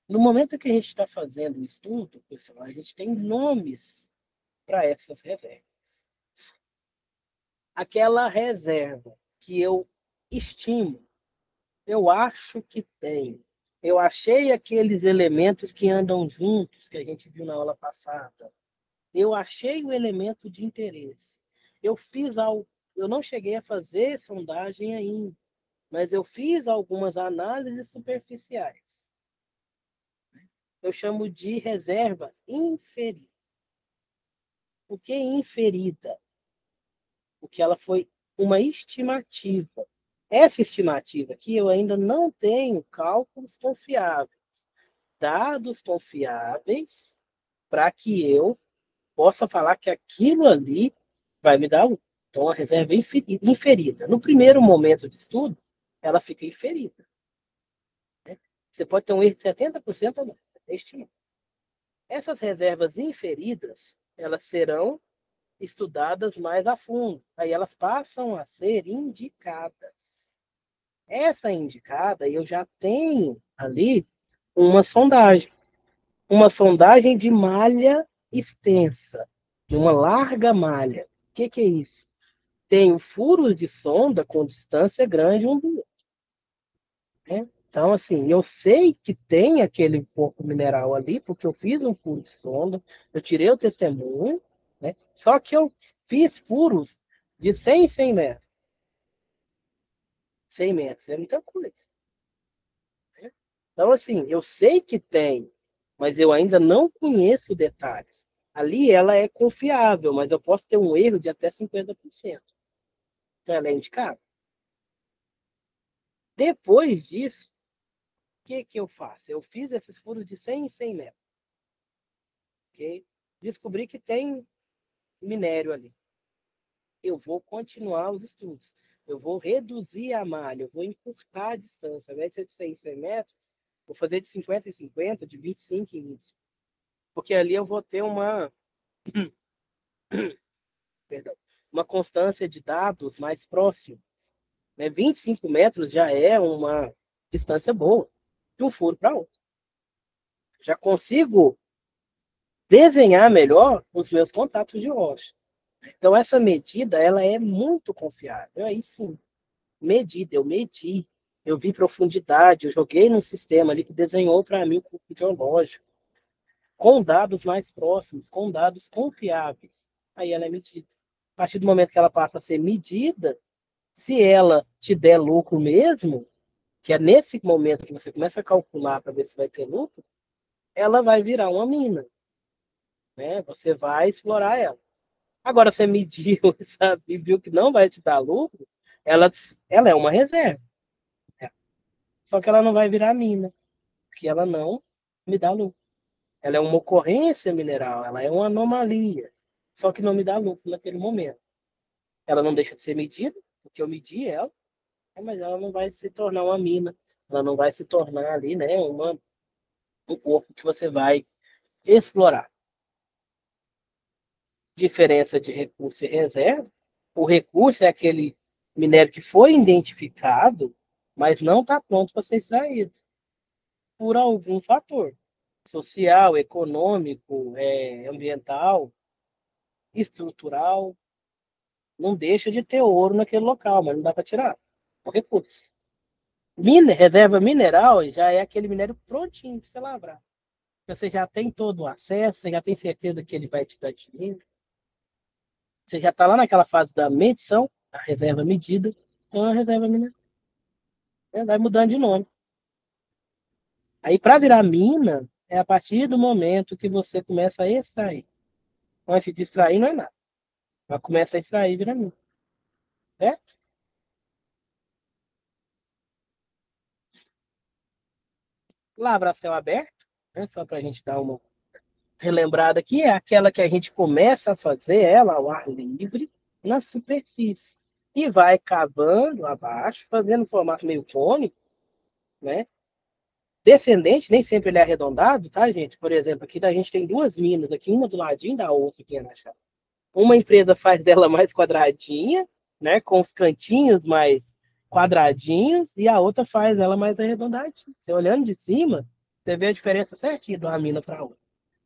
No momento que a gente está fazendo o estudo, pessoal, a gente tem nomes para essas reservas. Aquela reserva que eu estimo, eu acho que tem. Eu achei aqueles elementos que andam juntos, que a gente viu na aula passada. Eu achei o elemento de interesse. Eu fiz algo, eu não cheguei a fazer sondagem ainda, mas eu fiz algumas análises superficiais. eu chamo de reserva inferida. O que é inferida? Porque ela foi uma estimativa. Essa estimativa aqui eu ainda não tenho cálculos confiáveis, dados confiáveis, para que eu possa falar que aquilo ali vai me dar lucro. Então, a reserva é inferida. No primeiro momento de estudo, ela fica inferida. Né? Você pode ter um erro de 70% ou não, é estimado. Essas reservas inferidas, elas serão estudadas mais a fundo. Aí elas passam a ser indicadas. Essa indicada, eu já tenho ali uma sondagem. Uma sondagem de malha extensa, de uma larga malha. O que é isso? Tem furos de sonda com distância grande um do outro. Né? Então, assim, eu sei que tem aquele corpo mineral ali, porque eu fiz um furo de sonda, eu tirei o testemunho, né? Só que eu fiz furos de 100 em 100 metros. 100 metros é muita coisa. Né? Então, assim, eu sei que tem, mas eu ainda não conheço detalhes. Ali ela é confiável, mas eu posso ter um erro de até 50%. Então, ela é indicada. Depois disso, o que eu faço? Eu fiz esses furos de 100 em 100 metros. Okay? Descobri que tem minério ali. Eu vou continuar os estudos. Eu vou reduzir a malha, eu vou encurtar a distância. Ao invés de ser de 100 em 100 metros, vou fazer de 50 em 50, de 25 em 25. Porque ali eu vou ter perdão, uma constância de dados mais próxima. Né? 25 metros já é uma distância boa de um furo para outro. Já consigo desenhar melhor os meus contatos de rocha. Então, essa medida ela é muito confiável. Aí sim, medida, eu medi, eu vi profundidade, eu joguei num sistema ali que desenhou para mim o corpo geológico, com dados mais próximos, com dados confiáveis. Aí ela é medida. A partir do momento que ela passa a ser medida, se ela te der lucro mesmo, que é nesse momento que você começa a calcular para ver se vai ter lucro, ela vai virar uma mina. Né? Você vai explorar ela. Agora, você mediu, sabe, e viu que não vai te dar lucro, ela é uma reserva. Né? Só que ela não vai virar mina, porque ela não me dá lucro. Ela é uma ocorrência mineral, ela é uma anomalia, só que não me dá lucro naquele momento. Ela não deixa de ser medida, porque eu medi ela, mas ela não vai se tornar uma mina, ela não vai se tornar ali, né, um corpo que você vai explorar. Diferença de recurso e reserva. O recurso é aquele minério que foi identificado, mas não está pronto para ser extraído, por algum fator social, econômico, ambiental, estrutural. Não deixa de ter ouro naquele local, mas não dá para tirar. É um recurso. Reserva mineral já é aquele minério prontinho para você lavrar. Você já tem todo o acesso, você já tem certeza que ele vai te dar dinheiro. Você já está lá naquela fase da medição, a reserva medida, então a reserva mineral. Vai mudando de nome. Aí, para virar mina, é a partir do momento que você começa a extrair. Antes de extrair, não é nada. Mas começa a extrair, vira mina. Certo? Lavra a céu aberto, né? Só para a gente dar uma relembrada aqui, é aquela que a gente começa a fazer ela ao ar livre, na superfície. E vai cavando abaixo, fazendo um formato meio cônico, né? Descendente, nem sempre ele é arredondado, tá, gente? Por exemplo, aqui a gente tem duas minas, aqui uma do ladinho da outra aqui na chave. Uma empresa faz dela mais quadradinha, né, com os cantinhos mais quadradinhos, e a outra faz ela mais arredondadinha. Você olhando de cima, você vê a diferença certinha de uma mina para outra.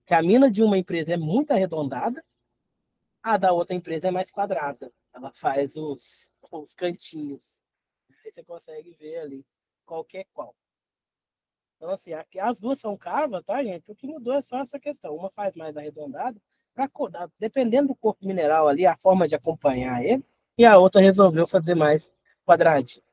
Que a mina de uma empresa é muito arredondada, a da outra empresa é mais quadrada. Ela faz os cantinhos. Aí você consegue ver ali qualquer qual. Então, assim, as duas são cavas, tá, gente? O que mudou é só essa questão. Uma faz mais arredondada, dependendo do corpo mineral ali, a forma de acompanhar ele, e a outra resolveu fazer mais quadradinho.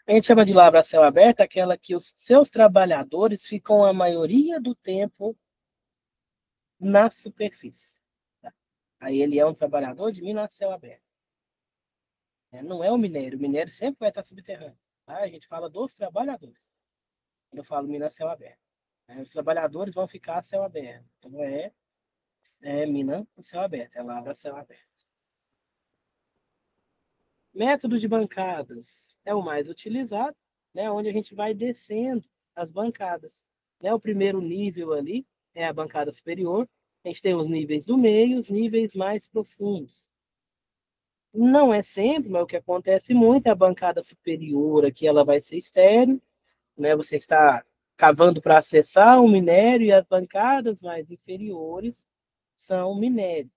A gente chama de lavra a céu aberto aquela que os seus trabalhadores ficam a maioria do tempo na superfície. Tá? Aí ele é um trabalhador de mina a céu aberto. Não é o minério sempre vai estar subterrâneo. Tá? A gente fala dos trabalhadores. Quando eu falo mina a céu aberto. Os trabalhadores vão ficar a céu aberto. Então é mina a céu aberto, é lavra a céu aberto. Método de bancadas é o mais utilizado, né, onde a gente vai descendo as bancadas. Né, o primeiro nível ali é a bancada superior, a gente tem os níveis do meio, os níveis mais profundos. Não é sempre, mas o que acontece muito é a bancada superior, aqui ela vai ser estéril, né, você está cavando para acessar o minério, e as bancadas mais inferiores são minério,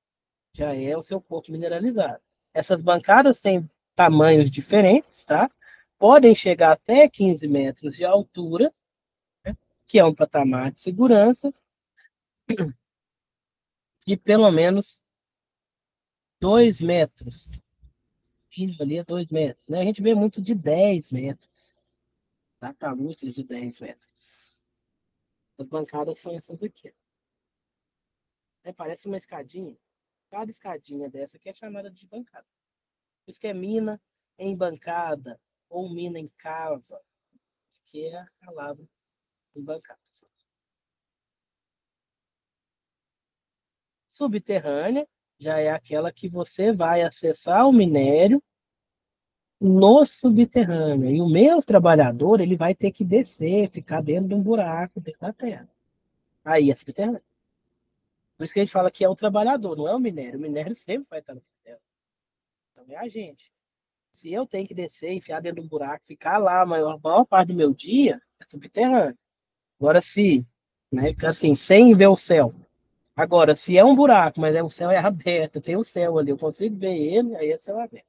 já é o seu corpo mineralizado. Essas bancadas têm tamanhos diferentes, tá? Podem chegar até 15 metros de altura, né? Que é um patamar de segurança de pelo menos 2 metros. Ali é 2 metros, né? A gente vê muito de 10 metros, tá? Para muitos de 10 metros. As bancadas são essas aqui. Parece uma escadinha. Cada escadinha dessa aqui é chamada de bancada. Por isso que é mina em bancada ou mina em cava, que é a palavra em bancadas. Subterrânea já é aquela que você vai acessar o minério no subterrâneo. E o meu trabalhador, ele vai ter que descer, ficar dentro de um buraco, dentro da terra. Aí é subterrâneo. Por isso que a gente fala que é o trabalhador, não é o minério. O minério sempre vai estar no subterrâneo. Então é a gente. Se eu tenho que descer, enfiar dentro de um buraco, ficar lá a maior parte do meu dia, é subterrâneo. Agora, se, né, assim, sem ver o céu. Agora, se é um buraco, mas o céu é aberto, tem o céu ali, eu consigo ver ele, aí é céu aberto.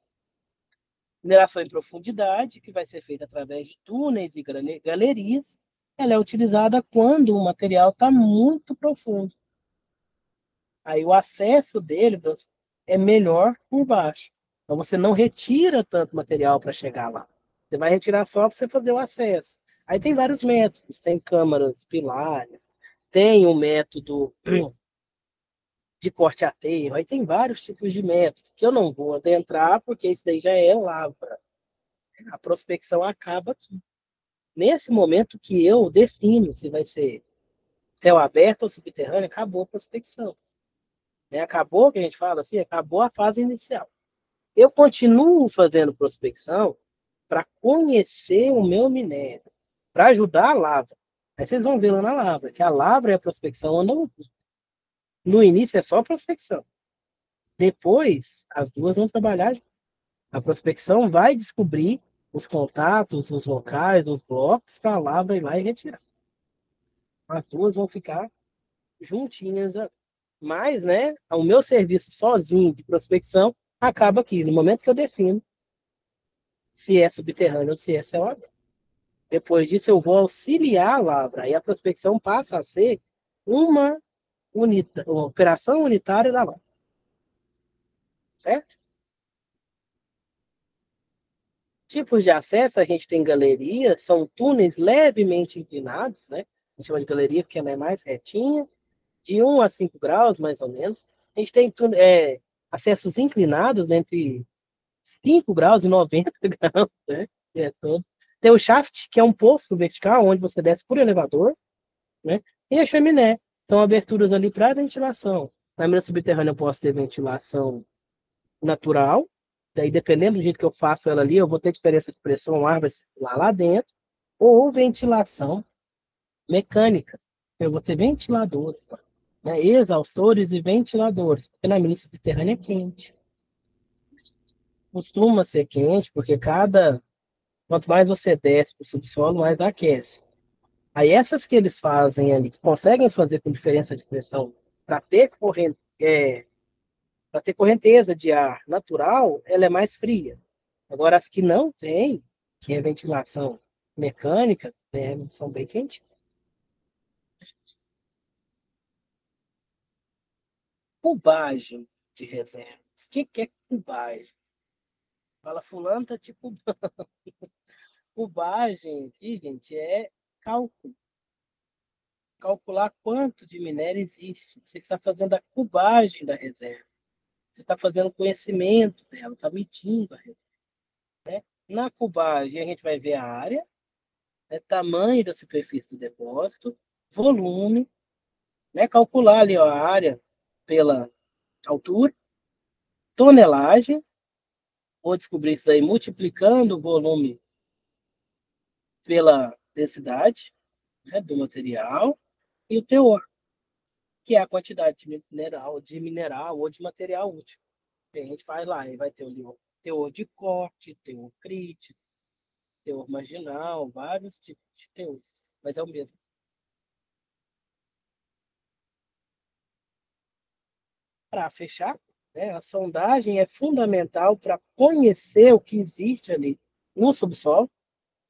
Mineração em profundidade, que vai ser feita através de túneis e galerias, ela é utilizada quando o material está muito profundo. Aí o acesso dele é melhor por baixo. Então você não retira tanto material para chegar lá. Você vai retirar só para você fazer o acesso. Aí tem vários métodos, tem câmaras pilares, tem o método de corte a aterro, aí tem vários tipos de métodos, que eu não vou adentrar, porque isso daí já é lavra. A prospecção acaba aqui. Nesse momento que eu defino se vai ser céu aberto ou subterrâneo, acabou a prospecção. Acabou, que a gente fala assim, acabou a fase inicial. Eu continuo fazendo prospecção para conhecer o meu minério, para ajudar a lavra. Aí vocês vão ver lá na lavra, que a lavra e a prospecção andam. No início é só prospecção. Depois, as duas vão trabalhar. A prospecção vai descobrir os contatos, os locais, os blocos para a lavra ir lá e retirar. As duas vão ficar juntinhas. Mas, né, o meu serviço sozinho de prospecção acaba aqui, no momento que eu defino se é subterrâneo ou se é céu aberto. Depois disso, eu vou auxiliar a lavra. Aí a prospecção passa a ser uma operação unitária da lavra. Certo? Tipos de acesso, a gente tem galeria, são túneis levemente inclinados, né? A gente chama de galeria porque ela é mais retinha, de 1 a 5 graus, mais ou menos. A gente tem acessos inclinados entre 5 graus e 90 graus, né? Todo. Tem o shaft, que é um poço vertical, onde você desce por elevador, né? E a chaminé, são aberturas ali para ventilação. Na mina subterrânea eu posso ter ventilação natural, daí dependendo do jeito que eu faço ela ali, eu vou ter diferença de pressão, o ar vai circular lá dentro, ou ventilação mecânica. Eu vou ter ventiladores, né? Exaustores e ventiladores, porque na mina subterrânea é quente. Costuma ser quente, porque quanto mais você desce para o subsolo, mais aquece. Aí essas que eles fazem ali, que conseguem fazer com diferença de pressão para ter para ter correnteza de ar natural, ela é mais fria. Agora, as que não tem, que é ventilação mecânica, são bem quentes. Cubagem de reservas. O que é cubagem? Fala, fulano tá tipo. cubagem aqui, gente, é cálculo. Calcular quanto de minério existe. Você está fazendo a cubagem da reserva. Você está fazendo o conhecimento dela, está medindo a reserva, né? Na cubagem, a gente vai ver a área, né, tamanho da superfície do depósito, volume, né, calcular ali ó, a área pela altura, tonelagem, vou descobrir isso aí multiplicando o volume pela densidade, né, do material, e o teor, que é a quantidade de mineral ou de material útil. A gente faz lá, aí vai ter o teor de corte, teor crítico, teor marginal, vários tipos de teores, mas é o mesmo. Para fechar, né, a sondagem é fundamental para conhecer o que existe ali no subsolo,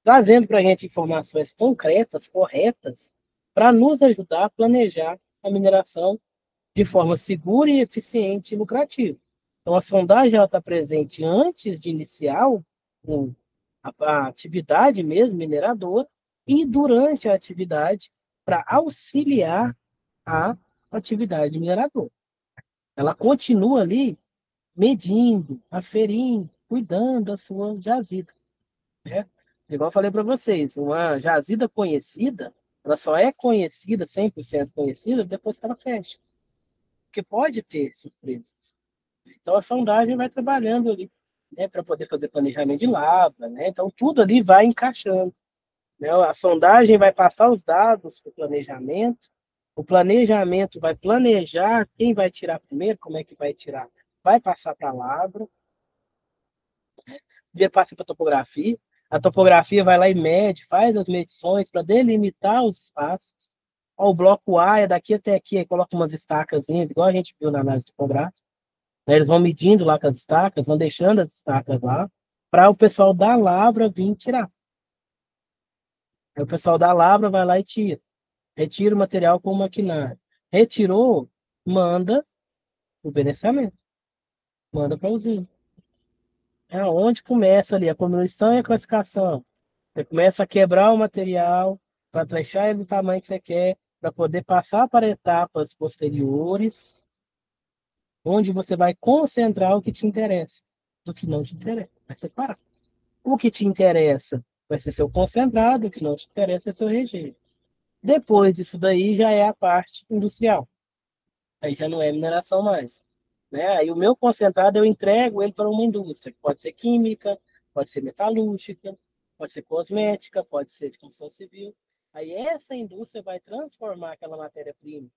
trazendo para a gente informações concretas, corretas, para nos ajudar a planejar a mineração de forma segura e eficiente e lucrativa. Então, a sondagem está presente antes de iniciar a atividade mesmo mineradora e durante a atividade para auxiliar a atividade mineradora. Ela continua ali medindo, aferindo, cuidando da sua jazida. Certo? Igual eu falei para vocês, uma jazida conhecida, ela só é conhecida, 100% conhecida, depois que ela fecha. Porque pode ter surpresas. Então, a sondagem vai trabalhando ali, né, para poder fazer planejamento de lavra, né? Então, tudo ali vai encaixando, né? A sondagem vai passar os dados para o planejamento vai planejar quem vai tirar primeiro, como é que vai tirar, vai passar para a lavra, passa para a topografia vai lá e mede, faz as medições para delimitar os espaços. Ó, o bloco A é daqui até aqui, aí coloca umas estacas, igual a gente viu na análise topográfica. Né? Eles vão medindo lá com as estacas, vão deixando as estacas lá, para o pessoal da lavra vir tirar. Aí o pessoal da lavra vai lá e tira. Retira o material com o maquinário. Retirou, manda o beneficiamento. Manda para a usina. É onde começa ali a comunição e a classificação. Você começa a quebrar o material para deixar ele do tamanho que você quer, para poder passar para etapas posteriores, onde você vai concentrar o que te interessa, do que não te interessa. Vai separar. O que te interessa vai ser seu concentrado, o que não te interessa é seu rejeito. Depois disso daí já é a parte industrial. Aí já não é mineração mais. Né? Aí o meu concentrado eu entrego ele para uma indústria, que pode ser química, pode ser metalúrgica, pode ser cosmética, pode ser de construção civil. Aí essa indústria vai transformar aquela matéria-prima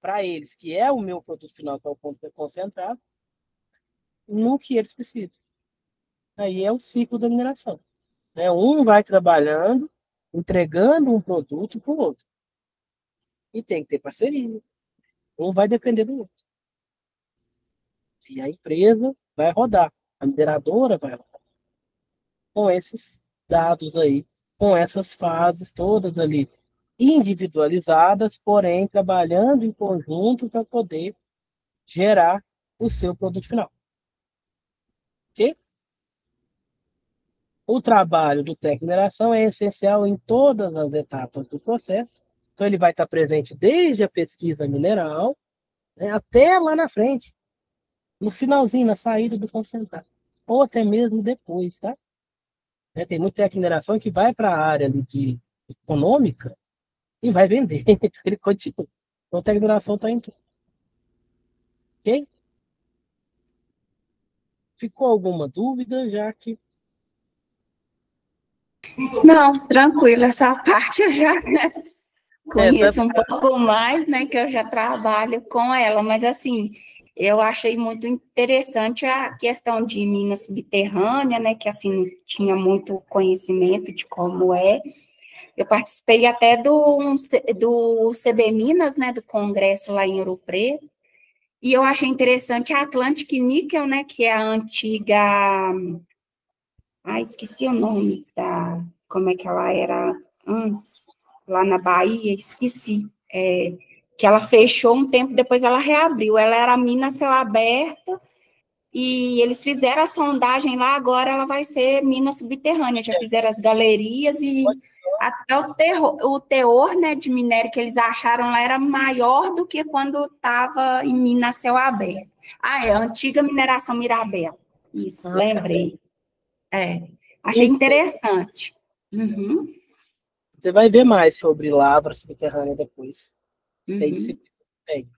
para eles, que é o meu produto final, que é o ponto concentrado, no que eles precisam. Aí é o ciclo da mineração. Né? Um vai trabalhando, entregando um produto para o outro. E tem que ter parceria. Um vai depender do outro. E a empresa vai rodar, a mineradora vai rodar. Com esses dados aí, com essas fases todas ali individualizadas, porém trabalhando em conjunto para poder gerar o seu produto final. Ok? O trabalho do técnico de mineração é essencial em todas as etapas do processo. Então, ele vai estar presente desde a pesquisa mineral, né, até lá na frente, no finalzinho, na saída do concentrado, ou até mesmo depois, tá? Tem muita técnico de mineração que vai para a área ali de econômica e vai vender. Ele continua. Então, a técnico de mineração está em tudo. Ok? Ficou alguma dúvida, já que... Não, tranquilo, essa parte eu já conheço um pouco mais, né, que eu já trabalho com ela, mas assim, eu achei muito interessante a questão de mina subterrânea, né, que assim, não tinha muito conhecimento de como é. Eu participei até do CB Minas, né, do congresso lá em Ouro Preto, e eu achei interessante a Atlantic Nickel, né, que é a antiga... Ah, esqueci o nome como é que ela era antes, lá na Bahia, esqueci. Que ela fechou um tempo, depois ela reabriu. Ela era mina a céu aberto, e eles fizeram a sondagem lá, agora ela vai ser mina subterrânea, já fizeram as galerias e até o teor, né, de minério que eles acharam lá era maior do que quando estava em mina a céu aberto. Ah, é a antiga mineração Mirabel. Isso, lembrei. Achei interessante. Uhum. Você vai ver mais sobre lavra subterrânea depois. Tem.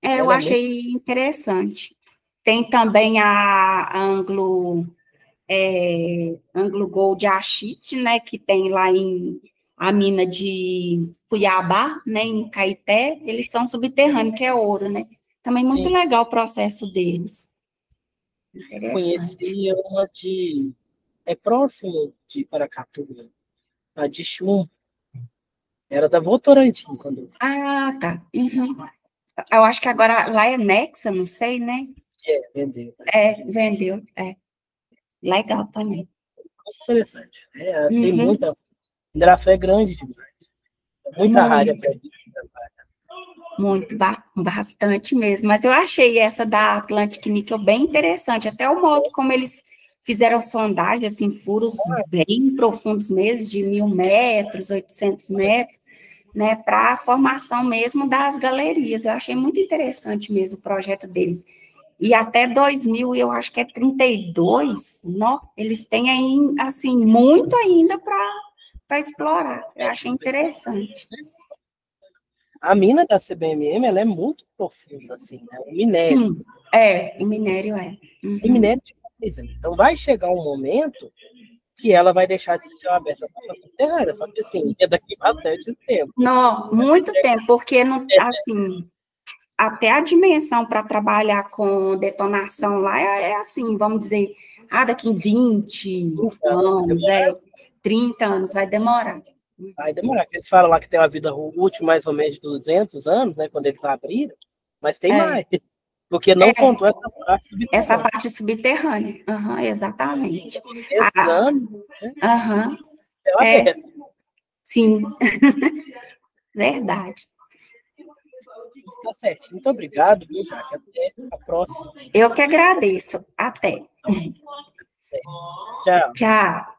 Eu achei interessante. Tem também a Anglo Gold Achite, né, que tem lá a mina de Cuiabá, né, em Caeté, eles são subterrâneos, que é ouro, né? Também muito legal o processo deles. Interessante. Conheci uma próximo de Paracatu, né? A de Chum. Era da Votorantim quando. Tá. Uhum. Eu acho que agora lá é Nexa, não sei, né? Vendeu. Vendeu. Legal também. Interessante. Tem muita. Mineração é grande demais. Muita área para isso. Muito, bastante mesmo. Mas eu achei essa da Atlantic Nickel bem interessante. Até o modo como eles fizeram sondagem, assim, furos bem profundos mesmo, de 1.000 metros, 800 metros, né, para a formação mesmo das galerias. Eu achei muito interessante mesmo o projeto deles. E até 2000, eu acho que é 32, não? Eles têm aí, assim, muito ainda para explorar. Eu achei interessante. A mina da CBMM, ela é muito profunda, assim, né? O minério. O minério é. Uhum. O minério de coisa. Então, vai chegar um momento que ela vai deixar de ser aberta para a subterrânea, só que, assim, é daqui bastante tempo. Não, muito tempo, porque, não, assim, até a dimensão para trabalhar com detonação lá assim, vamos dizer, daqui 20 anos, 30 anos, vai demorar. Vai demorar, porque eles falam lá que tem uma vida útil mais ou menos de 200 anos, né, quando eles abriram, mas tem mais, porque não contou essa parte subterrânea. Essa parte subterrânea, exatamente. Exame, Sim, verdade. Tá certo, muito obrigado, viu, Jaque? Até a próxima. Eu que agradeço, até. Tchau. Tchau.